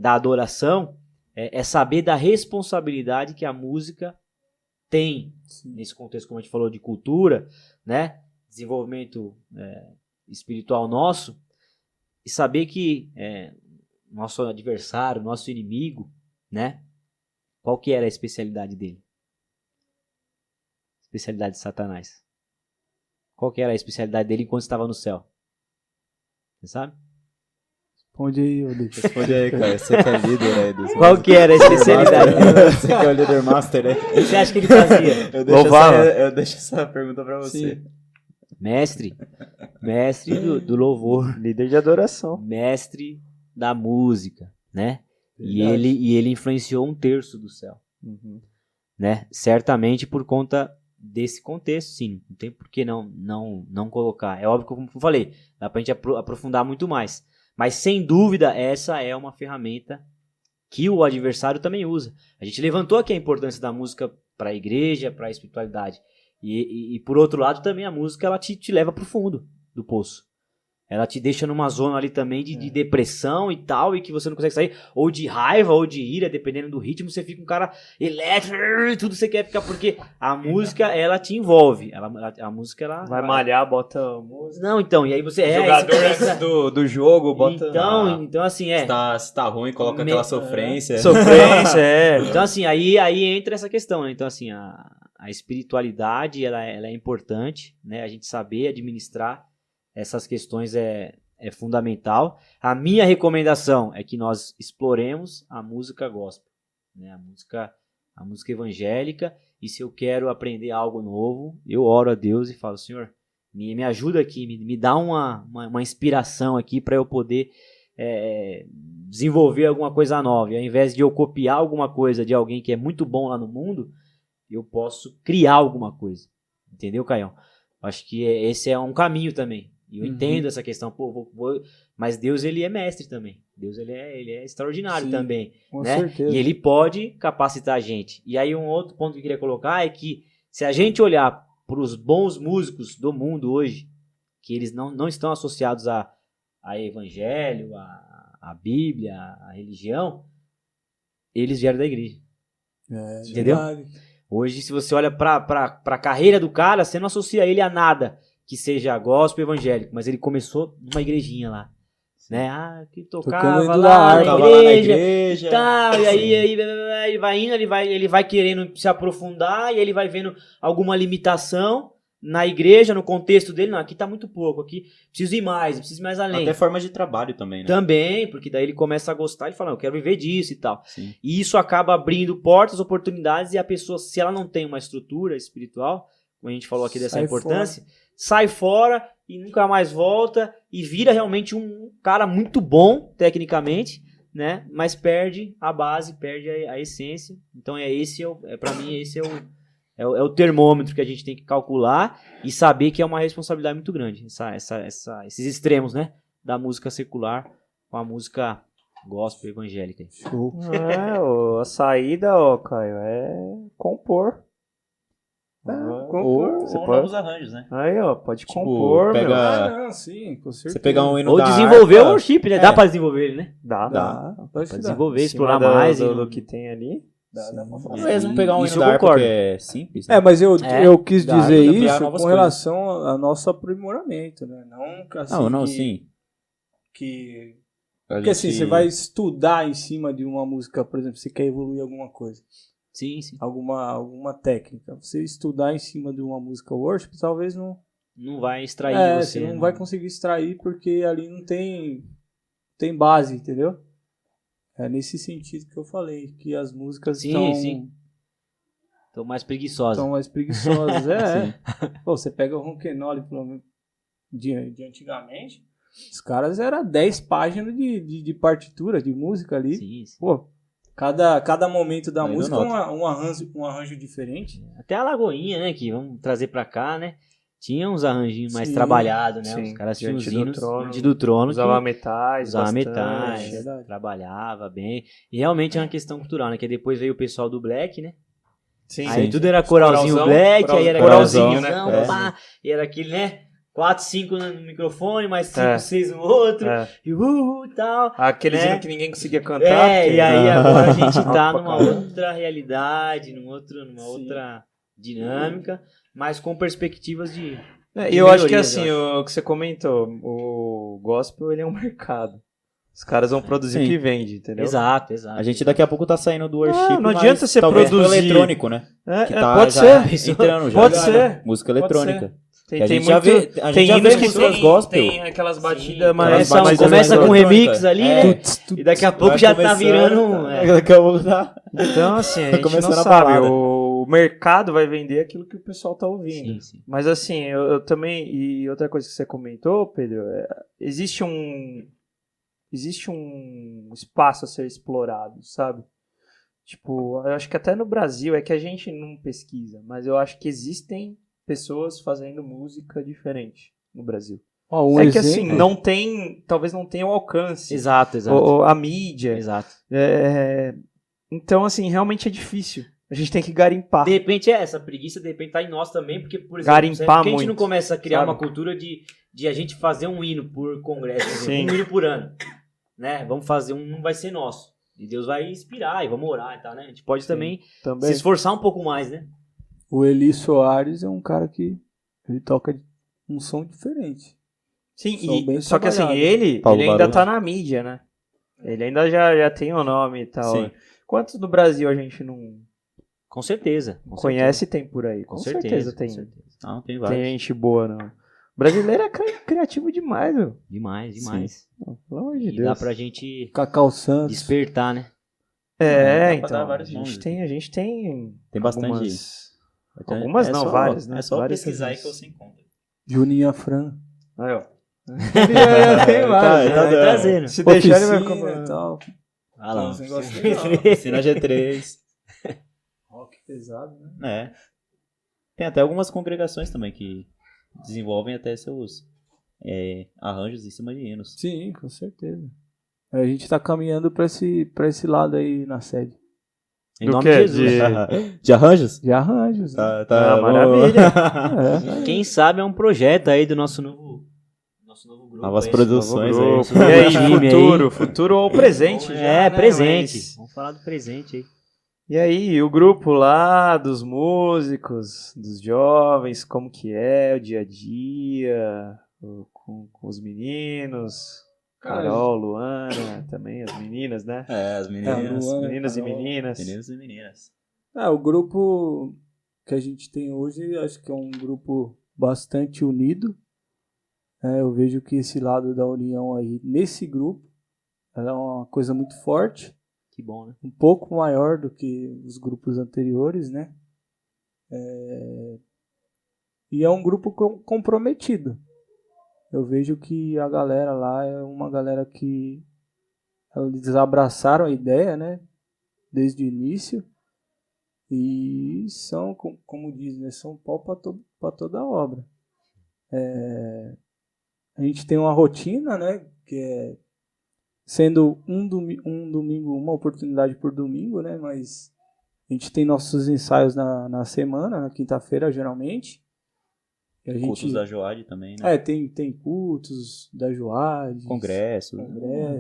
da adoração, é saber da responsabilidade que a música tem, nesse contexto, como a gente falou, de cultura, né? Desenvolvimento espiritual nosso, e saber que nosso adversário, nosso inimigo, né? Qual que era a especialidade dele? Especialidade de Satanás. Qual que era a especialidade dele enquanto estava no céu? Você sabe? Responde aí, Odete. Responde aí, cara. Você que é líder aí dos... Qual que era a especialidade dele? Você que é o líder master aí. O que você acha que ele fazia? Eu deixo essa pergunta pra você. Sim. Mestre do louvor. Líder de adoração. Mestre da música, né? E ele influenciou 1/3 do céu. Uhum. Né? Certamente por conta desse contexto, sim. Não tem por que não colocar. É óbvio que, como eu falei, dá pra gente aprofundar muito mais. Mas, sem dúvida, essa é uma ferramenta que o adversário também usa. A gente levantou aqui a importância da música para a igreja, para a espiritualidade. E, por outro lado, também a música ela te leva pro fundo do poço. Ela te deixa numa zona ali também de depressão e tal, e que você não consegue sair, ou de raiva, ou de ira, dependendo do ritmo, você fica um cara elétrico, tudo você quer ficar, porque a música, ela te envolve, a música, ela... Vai malhar, bota música. Não, então, e aí você... O jogador antes do jogo, bota... Então assim, Se tá ruim, coloca aquela sofrência. Sofrência, Então, assim, aí entra essa questão, né? Então, assim, a espiritualidade, ela é importante, né? A gente saber administrar essas questões é fundamental. A minha recomendação é que nós exploremos a música gospel, né? A música evangélica. E se eu quero aprender algo novo, eu oro a Deus e falo: Senhor, me ajuda aqui, me dá uma inspiração aqui para eu poder desenvolver alguma coisa nova. E ao invés de eu copiar alguma coisa de alguém que é muito bom lá no mundo, eu posso criar alguma coisa. Entendeu, Caião? Acho que esse é um caminho também. E eu entendo essa questão, mas Deus, ele é mestre também. Deus, ele é extraordinário também. Com né? certeza. E ele pode capacitar a gente. E aí um outro ponto que eu queria colocar é que se a gente olhar para os bons músicos do mundo hoje, que eles não estão associados a evangelho, a Bíblia, a religião, eles vieram da igreja. Entendeu? Verdade. Hoje, se você olha pra carreira do cara, você não associa ele a nada que seja gospel evangélico, mas ele começou numa igrejinha lá. Né? Que tocava lá na igreja e tal, e aí ele vai indo, ele vai querendo se aprofundar, e ele vai vendo alguma limitação na igreja, no contexto dele. Não, aqui tá muito pouco, aqui preciso ir mais além. Até formas de trabalho também, né? Também, porque daí ele começa a gostar e fala, eu quero viver disso e tal. Sim. E isso acaba abrindo portas, oportunidades, e a pessoa, se ela não tem uma estrutura espiritual, como a gente falou aqui dessa importância, sai fora e nunca mais volta e vira realmente um cara muito bom tecnicamente, né? Mas perde a base, perde a essência. Então para mim esse é o termômetro que a gente tem que calcular e saber que é uma responsabilidade muito grande, esses extremos, né? Da música secular com a música gospel evangélica. A saída, Caio, é compor. Ou novos arranjos, né? Aí, pode compor, sim, com certeza. Você pegar um hino ou da desenvolver harpa, o worship, né? Dá pra desenvolver ele, né? Dá. Pra desenvolver, explorar mais. Do que tem ali. Dá pra fazer. Mesmo pegar um Isso hino eu da harpa concordo. que é simples. Né? Mas eu quis dizer isso novas com coisas. relação ao nosso aprimoramento, né? Não assim sim. Porque assim, você vai estudar em cima de uma música, por exemplo, você quer evoluir alguma coisa. Sim. Alguma técnica. Você estudar em cima de uma música worship, talvez não vai extrair você não vai conseguir extrair porque ali não tem base, entendeu? É nesse sentido que eu falei, que as músicas estão mais preguiçosas. Pô, você pega o Ronquenoli de antigamente, os caras eram 10 páginas de partitura, de música ali. Sim. Pô, cada momento da música um arranjo diferente. Até a Lagoinha, né, que vamos trazer pra cá, né? Tinha uns arranjinhos mais trabalhados, né? Os caras tinham os hinos Diante do Trono. Usava metais, trabalhava bem. E realmente é uma questão cultural, né? Que depois veio o pessoal do Black, né? Sim, aí tudo era coralzinho Black, aí era coralzinho, né? E era aquele, né? 4, 5 no microfone, mais 5, 6 no outro, e tal. Aqueles hinos que ninguém conseguia cantar. E aí agora a gente tá numa outra realidade, numa outra dinâmica, mas com perspectivas de E eu acho que assim, o que você comentou, o gospel ele é um mercado. Os caras vão produzir o que vende, entendeu? Exato. A gente daqui a pouco tá saindo do worship, não adianta você produzir eletrônico, né? Pode ser. Entrando já. Pode ser. Música eletrônica. Tem hinos que tem gospel. Tem aquelas batidas mais começa com remix ali, né? E daqui a pouco já tá virando... Daqui a pouco tá... Então, assim, a gente não sabe. O mercado vai vender aquilo que o pessoal tá ouvindo. Sim. Mas, assim, eu também... E outra coisa que você comentou, Pedro, existe um espaço a ser explorado, sabe? Tipo, eu acho que até no Brasil, é que a gente não pesquisa, mas eu acho que existem pessoas fazendo música diferente no Brasil. Que assim, talvez não tenha o alcance. Exato. A mídia. Exato. Então, assim, realmente é difícil. A gente tem que garimpar. De repente essa preguiça, de repente tá em nós também, porque, por exemplo, garimpar porque a gente muito, não começa a criar sabe? uma cultura de a gente fazer um hino por congresso, Sim. um hino por ano, né? Vamos fazer não vai ser nosso. E Deus vai inspirar e vamos orar e tal, né? A gente pode também se esforçar um pouco mais, né? O Eli Soares é um cara que ele toca um som diferente. Sim, só que assim, ele ainda tá na mídia, né? Ele ainda já tem o nome e tal. Sim. Quantos no Brasil a gente não Com certeza. conhece e tem por aí? Com certeza tem. Não, tem vários. Tem gente boa, não. O brasileiro é criativo demais, meu. Demais. Não, pelo amor de E Deus. dá pra gente Cacau Santos. despertar, né? Então. vários A nomes, gente tem bastante. Algumas não, várias, né? É só várias pesquisar aí que você encontra. Juninho Afran. Aí, ó. Tem vários. Vai trazendo. Se deixar, ele vai Oficina comprar. e tal. Ah lá. Uns negócios legais. Assina G3. Rock pesado, né? Tem até algumas congregações também que desenvolvem até seus arranjos em cima de hinos. Sim, com certeza. A gente tá caminhando pra esse lado aí na sede. Em nome de Jesus. De arranjos? De arranjos. Tá maravilha. Quem sabe é um projeto aí do nosso novo grupo. Novas aí, produções Novo aí. grupo. E aí, time futuro ou presente? É, já, né? presente. Mas Vamos falar do presente aí. E aí, o grupo lá dos músicos, dos jovens, como que é o dia a dia com os meninos? Carol, Luana, também as meninas, né? As meninas. Luana, Meninos Carol, e meninas. Meninos e meninas. O grupo que a gente tem hoje, acho que é um grupo bastante unido. Eu vejo que esse lado da união aí, nesse grupo, ela é uma coisa muito forte. Que bom, né? Um pouco maior do que os grupos anteriores, né? E é um grupo comprometido. Eu vejo que a galera lá é uma galera que eles abraçaram a ideia, né? Desde o início. E são, como diz, né? São pau para toda a obra. A gente tem uma rotina, né? Que é sendo um domingo, uma oportunidade por domingo, né? Mas a gente tem nossos ensaios na semana, na quinta-feira, geralmente. Cultos da Joad também, né? Tem cultos da Joad. Congressos.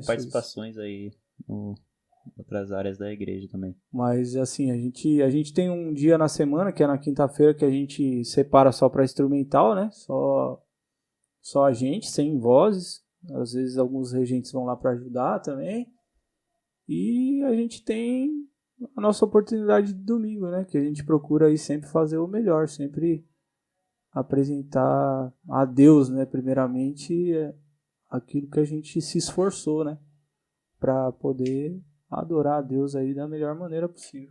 Participações aí em outras áreas da igreja também. Mas, assim, a gente tem um dia na semana, que é na quinta-feira, que a gente separa só para instrumental, né? Só a gente, sem vozes. Às vezes alguns regentes vão lá para ajudar também. E a gente tem a nossa oportunidade de domingo, né? Que a gente procura aí sempre fazer o melhor, sempre apresentar a Deus, né? Primeiramente, aquilo que a gente se esforçou, né? Para poder adorar a Deus aí da melhor maneira possível.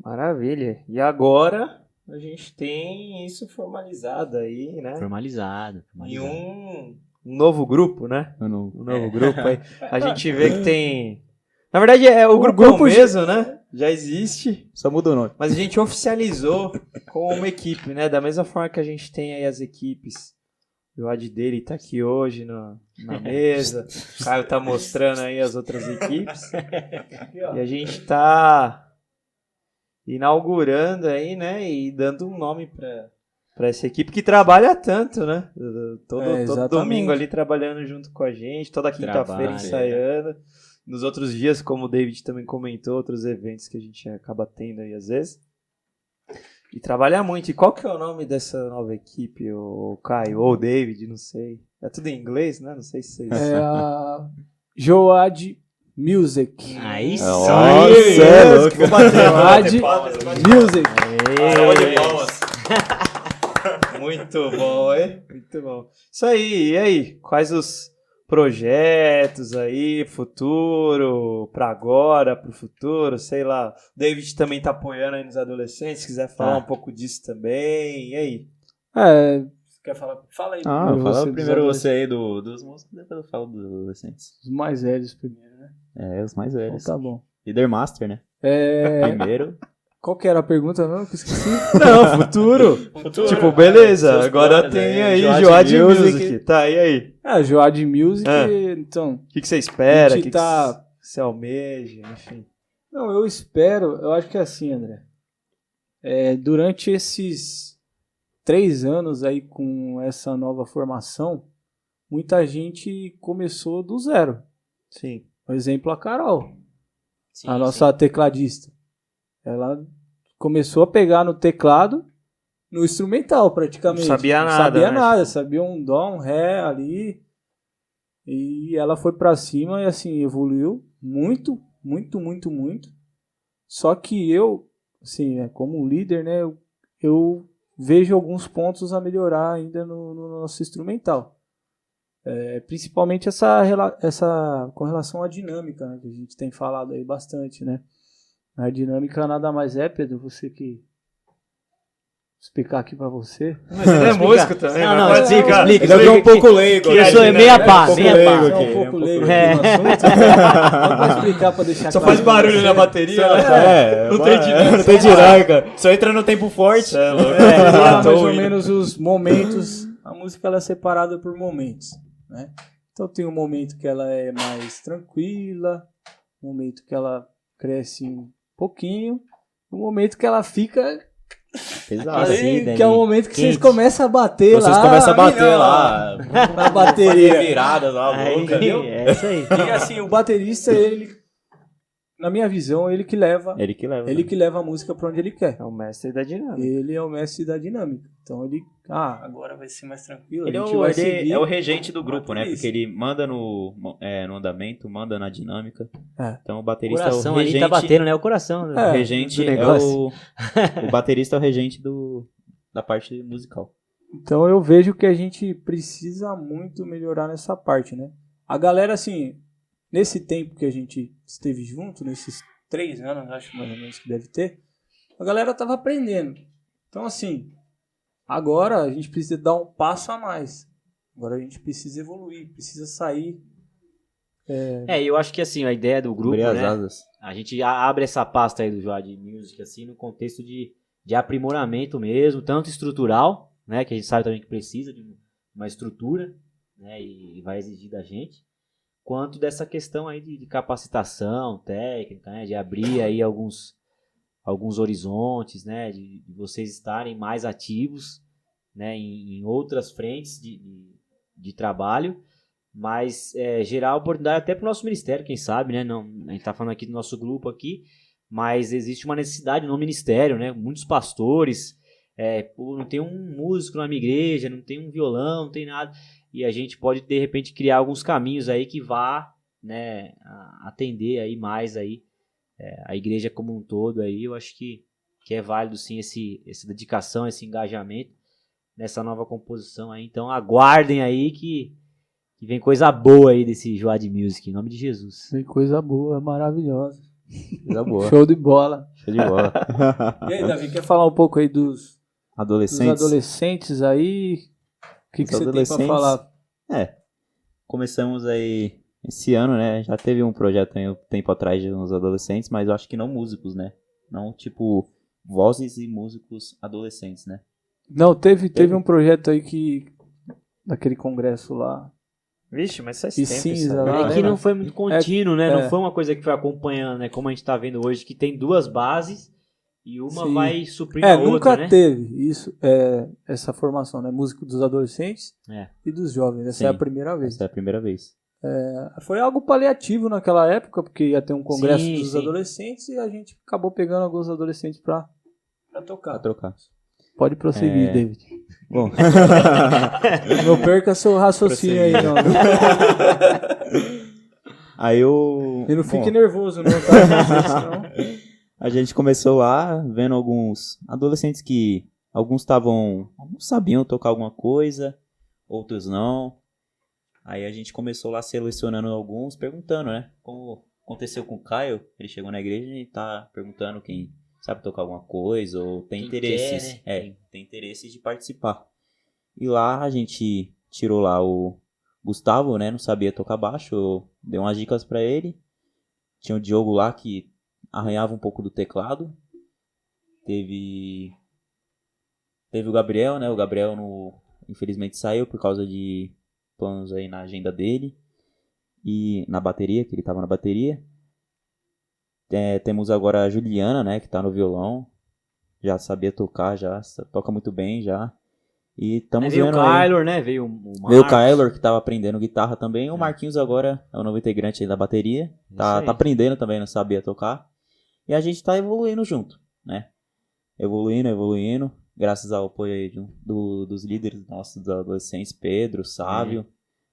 Maravilha. E agora a gente tem isso formalizado aí, né? Formalizado. E um novo grupo, né? Um novo grupo aí. A gente vê que tem... Na verdade, o grupo mesmo, né? Já existe. Só muda o nome. Mas a gente oficializou com uma equipe, né? Da mesma forma que a gente tem aí as equipes. O Ad dele tá aqui hoje na mesa. O Caio tá mostrando aí as outras equipes. E a gente tá inaugurando aí, né? E dando um nome pra essa equipe que trabalha tanto, né? Todo domingo ali trabalhando junto com a gente, toda quinta-feira ensaiando. Nos outros dias, como o David também comentou, outros eventos que a gente acaba tendo aí às vezes. E trabalha muito. E qual que é o nome dessa nova equipe? O Caio ou o David, não sei. É tudo em inglês, né? Não sei se vocês... É a Joad Music. Aí sim. Nossa, é louco. Vou bater. Joad Music. Muito bom, hein? Muito bom. Isso aí, e aí? Quais os projetos aí, futuro, pra agora, pro futuro, sei lá. O David também tá apoiando aí nos adolescentes, se quiser falar um pouco disso também, e aí? Quer falar? Fala aí. Fala primeiro você aí dos músicos, depois eu falo dos adolescentes. Os mais velhos primeiro, né? Os mais velhos. Então tá bom. Líder Master, né? Primeiro. Qual que era a pergunta, não? Que esqueci. Não, futuro. Tipo, beleza, agora tem aí Joad Music. Tá, e aí? Joad Music, então... O que você espera? O que você almeja, enfim. Não, eu acho que é assim, André. Durante esses 3 anos aí com essa nova formação, muita gente começou do zero. Sim. Por exemplo, a Carol, a nossa tecladista. Ela começou a pegar no teclado, no instrumental praticamente. Não sabia nada. Sabia um dó, um ré ali. E ela foi pra cima e assim, evoluiu muito, muito, muito, muito. Só que eu, assim, como líder, né, eu vejo alguns pontos a melhorar ainda no nosso instrumental. Principalmente essa com relação à dinâmica, né, que a gente tem falado aí bastante, né? A dinâmica nada mais é, Pedro, você que... explicar aqui pra você. Mas ele é músico também. Não, explica. Ele é um pouco leigo. Eu sou meia pá. Um pouco leigo no assunto. Só pra explicar, pra deixar Só faz barulho na bateria. Não tem dinâmica. Só entra no tempo forte. Mais ou menos os momentos. A música ela é separada por momentos, né? Então tem um momento que ela é mais tranquila, um momento que ela cresce um pouquinho, um momento que ela fica pesado, que é o momento que vocês começam a bater lá. Vocês começam a bater lá. Na bateria. Viradas lá, louca. É isso aí. E assim, o baterista, ele na minha visão, ele que leva Ele que leva a música pra onde ele quer. É o mestre da dinâmica. Ele é o mestre da dinâmica. Então ele, agora vai ser mais tranquilo. Ele a gente vai é seguir o regente do grupo, né? baterista. Porque ele manda no andamento, manda na dinâmica. É. Então o O baterista coração é o regente. ali tá batendo, né? O coração. O Né? regente do é negócio. o baterista é o regente da parte musical. Então eu vejo que a gente precisa muito melhorar nessa parte, né? A galera, assim, nesse tempo que a gente esteve junto, nesses 3 anos, acho mais ou menos que deve ter, a galera tava aprendendo. Então, assim, agora a gente precisa dar um passo a mais. Agora a gente precisa evoluir, precisa sair. Eu acho que assim, a ideia do grupo, Abrir as né? asas. A gente abre essa pasta aí do Joad Music, assim, no contexto de aprimoramento mesmo, tanto estrutural, né? Que a gente sabe também que precisa de uma estrutura, né? E vai exigir da gente. Quanto dessa questão aí de capacitação técnica, né? De abrir aí alguns horizontes, né? De vocês estarem mais ativos, né? Em outras frentes de trabalho, mas gerar oportunidade até para o nosso ministério, quem sabe, né? Não, a gente está falando aqui do nosso grupo aqui, mas existe uma necessidade no ministério, né? Muitos pastores, não tem um músico na minha igreja, não tem um violão, não tem nada. E a gente pode, de repente, criar alguns caminhos aí que vá, né, atender aí mais aí, a igreja como um todo aí. Eu acho que é válido sim essa dedicação, esse engajamento nessa nova composição aí. Então aguardem aí que vem coisa boa aí desse Joad Music, em nome de Jesus. Tem coisa boa, maravilhosa. Coisa boa. Show de bola. Show de bola. E aí, Davi, quer falar um pouco aí dos Adolescentes. aí? O que você tem pra falar? Começamos aí esse ano, né? Já teve um projeto aí um tempo atrás de uns adolescentes, mas eu acho que não músicos, né? Não, tipo, vozes e músicos adolescentes, né? Não, teve um projeto aí daquele congresso lá. Vixe, mas faz E tempo cinza isso aí. lá, É que não foi muito contínuo, né? é. Não foi uma coisa que foi acompanhando, né? Como a gente tá vendo hoje, que tem 2 bases e uma Sim. vai suprir a outra, nunca né? teve isso, essa formação, né? Músico dos adolescentes e dos jovens. Essa é a primeira vez. Essa é a primeira vez. Foi algo paliativo naquela época, porque ia ter um congresso dos Sim. adolescentes e a gente acabou pegando alguns adolescentes pra tocar. Pra trocar. Pode prosseguir, David. Bom. Não perca seu raciocínio aí, não. Aí eu... E não fique nervoso, não, tá? A gente começou lá vendo alguns adolescentes que alguns sabiam tocar alguma coisa, outros não. Aí a gente começou lá selecionando alguns, perguntando, né? Como aconteceu com o Caio, ele chegou na igreja e tá perguntando quem sabe tocar alguma coisa ou tem interesses. Quer, né? Tem interesses de participar. E lá a gente tirou lá o Gustavo, né? Não sabia tocar baixo, eu dei umas dicas pra ele. Tinha o Diogo lá que arranhava um pouco do teclado. Teve o Gabriel, né? O Gabriel infelizmente saiu por causa de planos aí na agenda dele. E na bateria, que ele tava na bateria. Temos agora a Juliana, né? Que tá no violão. Já sabia tocar, já toca muito bem já. E estamos Veio o vendo aí. Kyler, né? Veio o Marcos. Veio o Kyler, que tava aprendendo guitarra também. O Marquinhos agora é o novo integrante aí da bateria. Tá aprendendo também, não sabia tocar. E a gente tá evoluindo junto, né? Evoluindo. Graças ao apoio aí dos líderes nossos, dos adolescentes, Pedro, Sávio.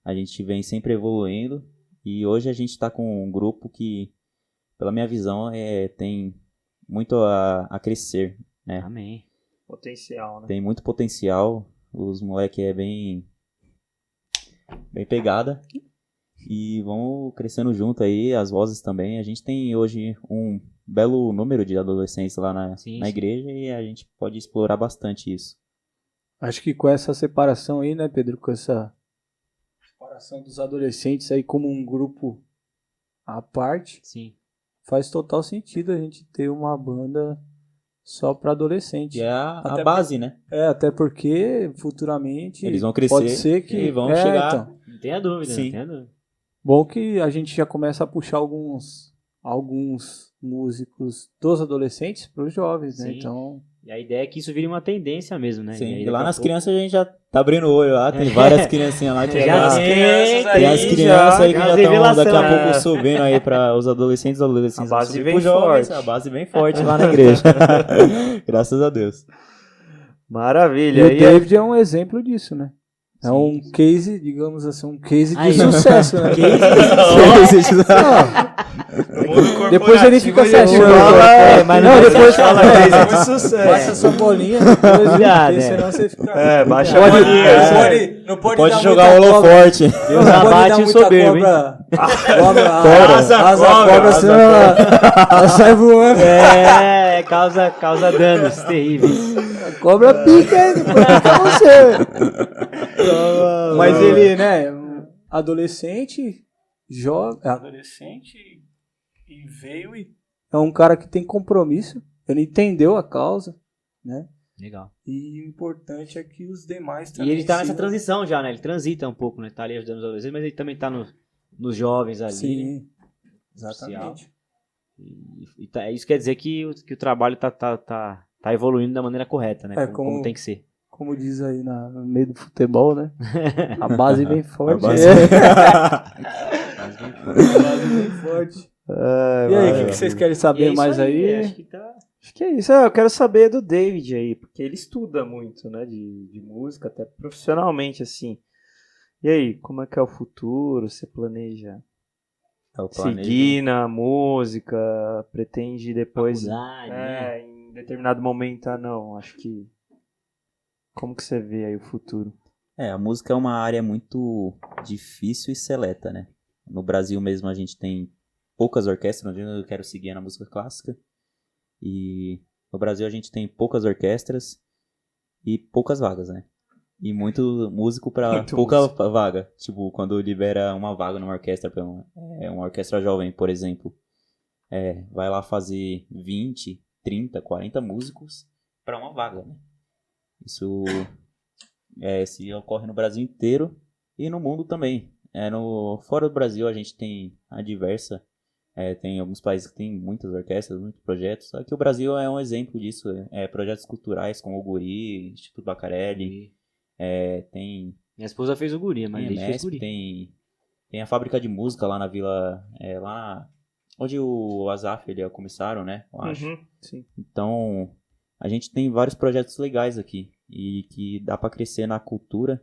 A gente vem sempre evoluindo. E hoje a gente tá com um grupo que, pela minha visão, tem muito a crescer, né? Amém. Potencial, né? Tem muito potencial. Os moleques bem pegada. E vamos crescendo junto aí, as vozes também. A gente tem hoje um belo número de adolescentes lá na igreja e a gente pode explorar bastante isso. Acho que com essa separação aí, né, Pedro? Com essa separação dos adolescentes aí como um grupo à parte, faz total sentido a gente ter uma banda só para adolescente. E é a base, né? Até porque futuramente eles vão crescer, pode ser que e vão chegar. Então, não tenha dúvida, sim. Não tenha dúvida. Bom que a gente já começa a puxar alguns músicos dos adolescentes para os jovens, né? Sim. Então, E a ideia é que isso vire uma tendência mesmo, né? Sim. E, E lá nas crianças a gente já Tá abrindo o olho lá, tem várias criancinhas lá. Tem as crianças Tem as crianças aí que já estão daqui a revelação, pouco subindo aí para os adolescentes. A base vem jovens, forte. a base bem forte lá na igreja. Graças a Deus. Maravilha. E o David é um exemplo disso, né? É um case, digamos assim, um case de sucesso, né? Depois ele fica se achando. Mas não, depois fala case de sucesso. Baixa essa bolinha, depois, Cuidado, senão você fica... baixa a bolinha. Não pode Pode dar jogar muita o holoforte. Não pode dar muita cobra. Asa cobra, senão ela sai voando. Causa danos terríveis. A cobra pica, depois pica você. Mas ele, né, adolescente, jovem, adolescente e veio e é um cara que tem compromisso, ele entendeu a causa, né? Legal. E o importante é que os demais também. E ele tá nessa transição já, né? Ele transita um pouco, né? Tá ali ajudando os adolescentes, mas ele também tá nos jovens ali. Sim, exatamente. E isso quer dizer que o trabalho tá evoluindo da maneira correta, né? Como tem que ser. Como diz aí no meio do futebol, né? A base vem forte. A base vem forte. E aí, o que vocês querem saber mais aí? Acho que é isso. Eu quero saber do David aí, porque ele estuda muito, né? De música, até profissionalmente, assim. E aí, como é que é o futuro? Você planeja seguir na música? Pretende depois... né? Em determinado momento, não. Acho que... Como que você vê aí o futuro? A música é uma área muito difícil e seleta, né? No Brasil mesmo a gente tem poucas orquestras, onde eu quero seguir na música clássica. E no Brasil a gente tem poucas orquestras e poucas vagas, né? E muito músico para pouca vaga. Tipo, quando libera uma vaga numa orquestra, pra uma orquestra jovem, por exemplo, vai lá fazer 20, 30, 40 músicos para uma vaga, né? Isso se ocorre no Brasil inteiro e no mundo também. Fora do Brasil a gente tem a diversa. Tem alguns países que tem muitas orquestras, muitos projetos. Aqui o Brasil é um exemplo disso. Projetos culturais como o Guri, Instituto Bacarelli. Tem... Minha esposa fez o Guri, mas ele fez o Guri. Tem a fábrica de música lá na vila... lá onde o Azaf ele é o comissário, né? Eu acho. Sim. Então... A gente tem vários projetos legais aqui e que dá para crescer na cultura,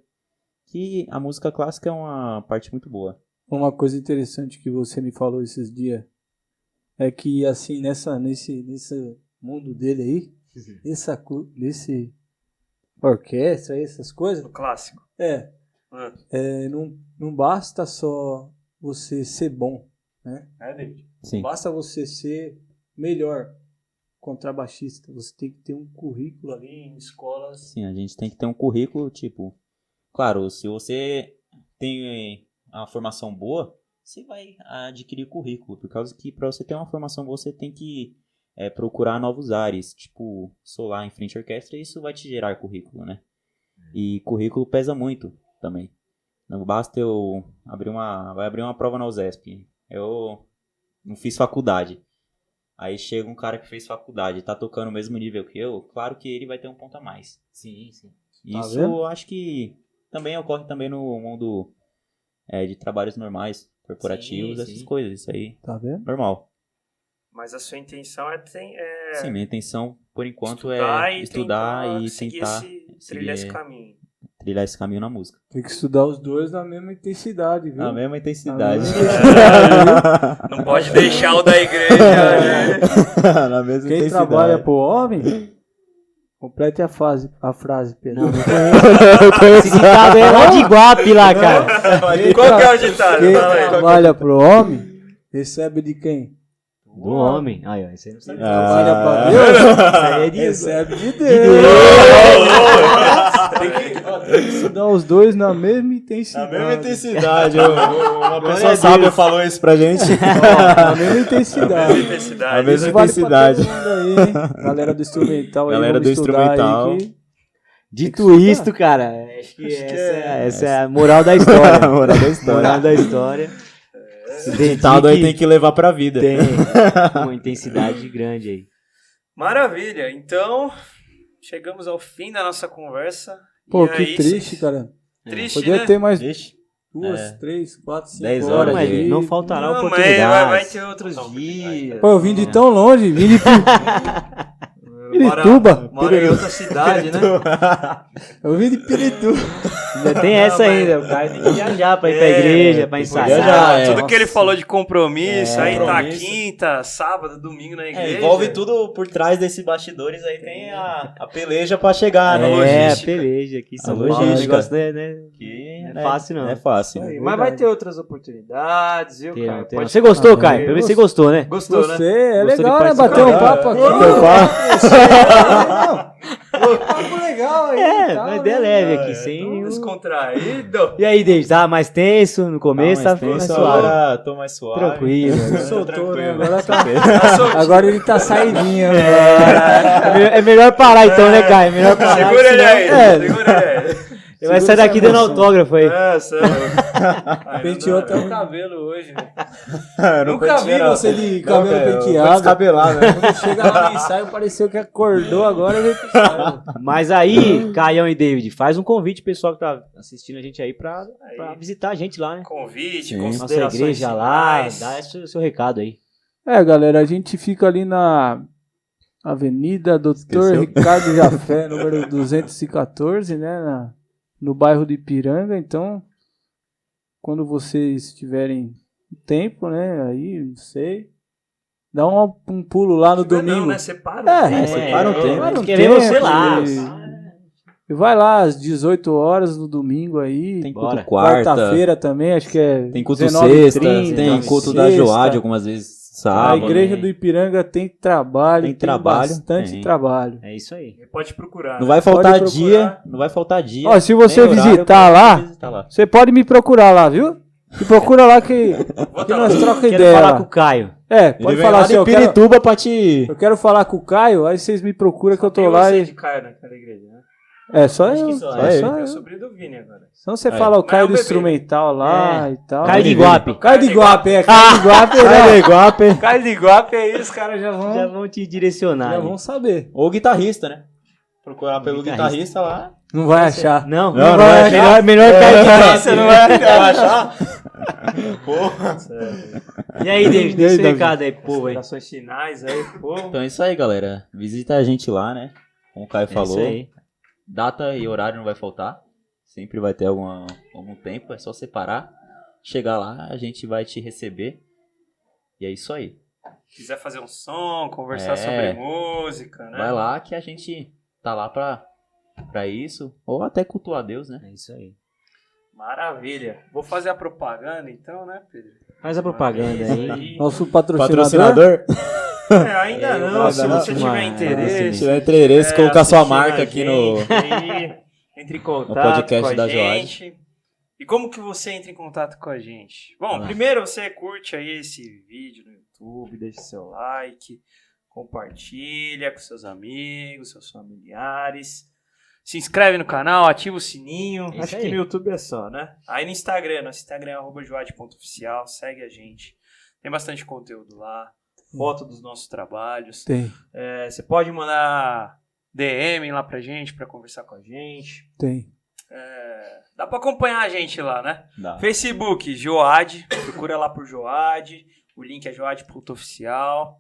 que a música clássica é uma parte muito boa. Uma coisa interessante que você me falou esses dias é que, assim, nesse mundo dele aí, nesse orquestra, essas coisas... O clássico. Não basta só você ser bom, né? David? Sim. Não basta você ser melhor contrabaixista, você tem que ter um currículo ali em escolas. Sim, a gente tem que ter um currículo, tipo... Claro, se você tem uma formação boa, você vai adquirir currículo, por causa que para você ter uma formação boa, você tem que procurar novos ares, tipo solar em frente à orquestra, e isso vai te gerar currículo, né? E currículo pesa muito também. Não basta eu vai abrir uma prova na USESP, eu não fiz faculdade. Aí chega um cara que fez faculdade, tá tocando o mesmo nível que eu, claro que ele vai ter um ponto a mais. Sim. Isso eu acho que também ocorre também no mundo de trabalhos normais, corporativos, essas coisas, isso aí, tá vendo? Normal. Mas a sua intenção Sim, minha intenção, por enquanto, estudar e tentar trilhar esse caminho. Trilhar esse caminho na música. Tem que estudar os dois na mesma intensidade, viu? Na mesma intensidade. Não pode deixar o da igreja, né? Na mesma Quem intensidade. trabalha pro homem, complete a frase, Pedro. Esse ditado é lá de Iguape lá, cara. Qual que é o ditado? Quem trabalha pro homem, recebe de quem? Do homem. Aí, ó, isso aí não sabe. Trabalha pra Deus, Isso aí é de recebe de Deus. Tem que estudar os dois na mesma intensidade. Na mesma intensidade. Uma pessoa sábia falou isso pra gente. Na mesma intensidade. Na mesma intensidade. Vale pra todo mundo aí, hein? Galera do instrumental aí. Galera do instrumental. Aí Dito isto, cara, acho que essa é a moral da história. Moral da história. Esse ditado aí tem que levar pra vida. Tem uma intensidade grande aí. Maravilha, então chegamos ao fim da nossa conversa. Pô, que triste, cara. Triste, Podia né? ter mais Ixi. 2, 3, 4, 5 10 horas. horas Mas de- não faltará Não, mas oportunidades. vai ter outros dias. Pô, eu vim de tão longe, vim de Pirituba. Mora em outra cidade, né? Eu vim de Pirituba. Ainda tem essa ainda. O cara tem que viajar pra ir pra igreja, pra ensaiar. viajar, é. Tudo que ele falou de compromisso, aí tá compromisso. quinta, sábado, domingo na igreja. envolve tudo por trás desses bastidores aí, tem a peleja pra chegar, né? É, a logística. peleja aqui. São logística. Paulo, o negócio né? Que Não é fácil, não. Não é fácil. Aí, mas vai ter outras oportunidades, viu, Caio? Pode Você gostou, falar. Caio? Pra mim você gostou, né? Gostou, Você, né? é Gostou de legal, né? participar? Bater um papo aqui. Papo legal aí. É, tal, uma ideia né? leve aqui, sem nenhum... Descontraído. E aí, David, tá mais tenso no começo, tá mais suave. Agora tô mais suave. Tranquilo. Soltou, né? Tranquilo. Agora, tá... Agora ele tá saidinho. É melhor parar então, né, Caio? É melhor parar. Segura ele aí, É, segura ele aí. ele vai sair daqui dando autógrafo aí. É, sério. Penteou até o cabelo hoje, né? Eu Nunca vi você de cabelo penteado. Descabelado, né? Quando chega lá no ensaio, pareceu que acordou agora e veio pro ensaio. Mas aí, Caião e David, faz um convite pro pessoal que tá assistindo a gente aí pra visitar a gente lá, né? Convite, Sim. Nossa considerações igreja lá, finais. dá seu recado aí. É, galera, a gente fica ali na Avenida Dr. Esqueceu? Ricardo Jafé, número 214, né? No bairro de Ipiranga. Então, quando vocês tiverem tempo, né? Aí, não sei. Dá um pulo lá no domingo. Não, né? Separa. separa um tempo. separa um Queremos tempo ser lá. E vai lá às 18 horas no domingo aí. Tem Bora. culto quarta, Quarta-feira também, acho que é tem culto 19h30, sexta, tem culto da sexta. Joade algumas vezes A sábado. igreja do Ipiranga tem trabalho, Tem trabalho, bastante tem. trabalho. É isso aí. Pode procurar. Não vai Pode faltar procurar. dia, não vai faltar dia. Ó, se você nem horário visitar pra lá, visitar lá. você pode me procurar lá, viu? Me procura lá que nós troca Quero ideia falar lá. com o Caio. É, Ele pode vem falar lá assim, de eu quero, Pirituba pra te... eu quero falar com o Caio, aí vocês me procuram que eu tô Tem lá você e... de Caio naquela igreja, né? É, só Acho eu. que só Só ele. eu. Eu sobrinho do Vini agora. Então você É. fala o Mas é Caio um do bebê. instrumental lá e tal. Caio de Iguape. Caio de Iguape, é. Caio de Iguape, Caio não. de Iguape. Caio de Iguape aí, os caras já Já vão te direcionar. já ali. vão saber. Ou guitarrista, né? Procurar pelo Guitarrista. guitarrista lá. Não vai achar. Não, Não vai achar. melhor Caio de Iguape. Você não vai achar? Porra. E aí, David, E aí, deixa seu David? recado aí pro povo aí. Considerações finais aí, pô. Então é isso aí, galera. Visita a gente lá, né? Como o Caio falou. É isso aí. Data e horário não vai faltar. Sempre vai ter algum tempo. É só separar. Chegar lá, a gente vai te receber. E é isso aí. Quiser fazer um som, conversar É. sobre música, né? Vai lá que a gente tá lá pra isso. Ou até cultuar a Deus, né? É isso aí. Maravilha. Vou fazer a propaganda então, né, Pedro? Faz a propaganda Isso aí. Nosso patrocinador. É, ainda não, se ainda você não. tiver interesse. Se tiver interesse, colocar sua assistindo marca a aqui no... gente aí, entre em contato podcast com a da gente. E como que você entra em contato com a gente? Bom, primeiro você curte aí esse vídeo no YouTube, deixa seu like, compartilha com seus amigos, seus familiares. Se inscreve no canal, ativa o sininho. Isso Acho aí. que no YouTube é só, né? Aí no Instagram, nosso Instagram é @joade.oficial, segue a gente. Tem bastante conteúdo lá, foto dos nossos trabalhos. Tem, É, você pode mandar DM lá pra gente, pra conversar com a gente. tem. Dá pra acompanhar a gente lá, né? Dá. Facebook, Joade. Procura lá por Joade. O link é joade.oficial.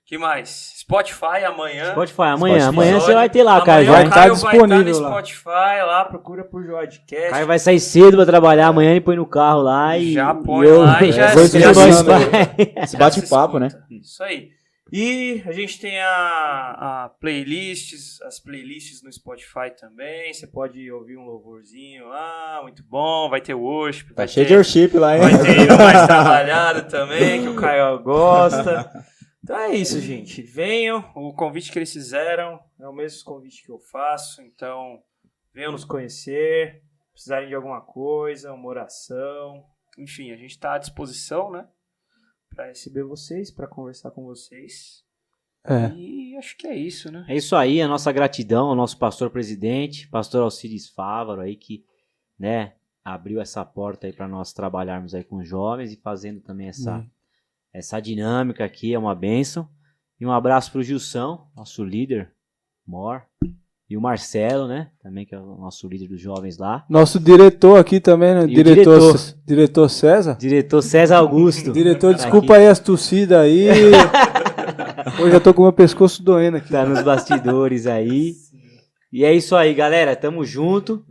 Que mais? Spotify amanhã. Spotify, amanhã. Spotify. Amanhã você vai ter lá, Amanhã Caio. o Já. tá Caio vai disponível estar no lá. Spotify lá. Procura por Joadcast. Caio vai sair cedo pra trabalhar amanhã e põe no carro lá e... Já põe e eu- lá e já vou já escutar no escuta. Spotify. Esse bate-papo, né? Isso aí. E a gente tem a playlists, as playlists no Spotify também. Você pode ouvir um louvorzinho lá, muito bom. Vai ter worship. Tá vai cheio ter- de worship lá, hein? Vai ter o mais trabalhado também, que o Caio gosta. Então é isso, gente. Venham. O convite que eles fizeram é o mesmo convite que eu faço. Então, venham nos conhecer. Precisarem de alguma coisa, uma oração. Enfim, a gente está à disposição, né? Para receber vocês, para conversar com vocês. É. E acho que é isso, né? É isso aí, a nossa gratidão ao nosso pastor presidente, pastor Alcides Fávaro aí que, né, abriu essa porta aí para nós trabalharmos aí com os jovens e fazendo também essa dinâmica aqui, é uma bênção. E um abraço pro Gilson, nosso líder, Mor, E o Marcelo, né? Também, que é o nosso líder dos jovens lá. Nosso diretor aqui também, né? E o diretor. Diretor César. Diretor César Augusto. Diretor, Tá desculpa aqui. aí as tossidas aí. Hoje eu tô com o meu pescoço doendo aqui. Tá nos bastidores aí. E é isso aí, galera. Tamo junto.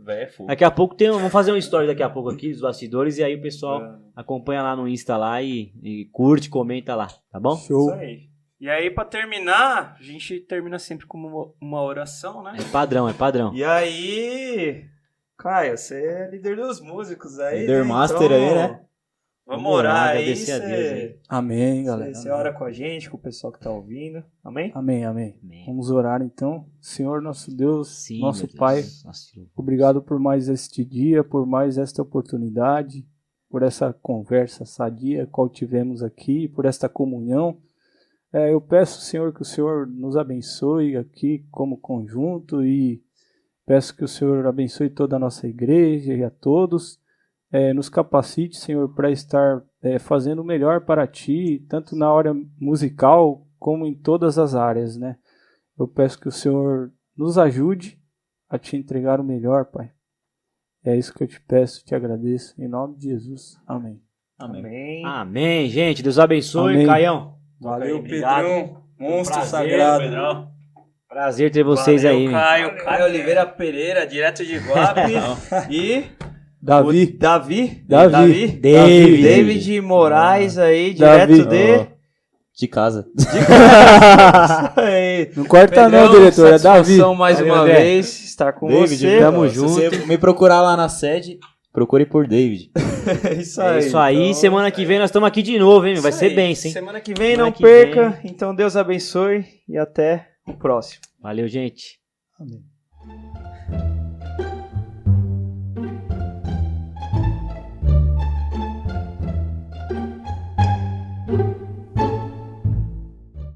Daqui a pouco vamos fazer uma story daqui a pouco aqui dos bastidores. E aí o pessoal acompanha lá no Insta lá e curte, comenta lá. Tá bom? Show. Isso aí. E aí, pra terminar, a gente termina sempre com uma oração, né? É padrão. E aí, Caio, você é líder dos músicos aí. Líder né? master Então, aí, né? Vamos orar aí. agradecer a Deus aí. Amém, galera. Você ora com a gente, com o pessoal que tá ouvindo. Amém? Amém. Amém. Vamos orar então. Senhor, nosso Deus, Sim, nosso meu Deus. Pai, Nossa, obrigado por mais este dia, por mais esta oportunidade, por essa conversa sadia qual tivemos aqui, por esta comunhão. Eu peço, Senhor, que o Senhor nos abençoe aqui como conjunto e peço que o Senhor abençoe toda a nossa igreja e a todos. Nos capacite, Senhor, para estar fazendo o melhor para Ti, tanto na área musical como em todas as áreas, né? Eu peço que o Senhor nos ajude a Te entregar o melhor, Pai. É isso que eu te peço, te agradeço. Em nome de Jesus. Amém. Amém. Amém, gente. Deus abençoe. Amém. Caião. Valeu, Obrigado. Pedrão. Monstro Prazer, sagrado. Pedrão. Prazer ter vocês Valeu, aí. meu. Caio Oliveira Pereira, direto de Guape. E Davi. o Davi. David Moraes aí, Davi. direto de... De casa. Aí. Não corta Pedrão, não, diretor. É Davi. satisfação mais Valeu, uma André. vez estar com você. tamo Se junto. você me procurar lá na sede, procure por David. É isso É aí. isso aí. Então, semana que vem nós estamos aqui de novo, hein? Vai isso ser aí. bem, sim. Semana que vem Semana não que perca. Então Deus abençoe e até o próximo. Valeu, gente. Amém.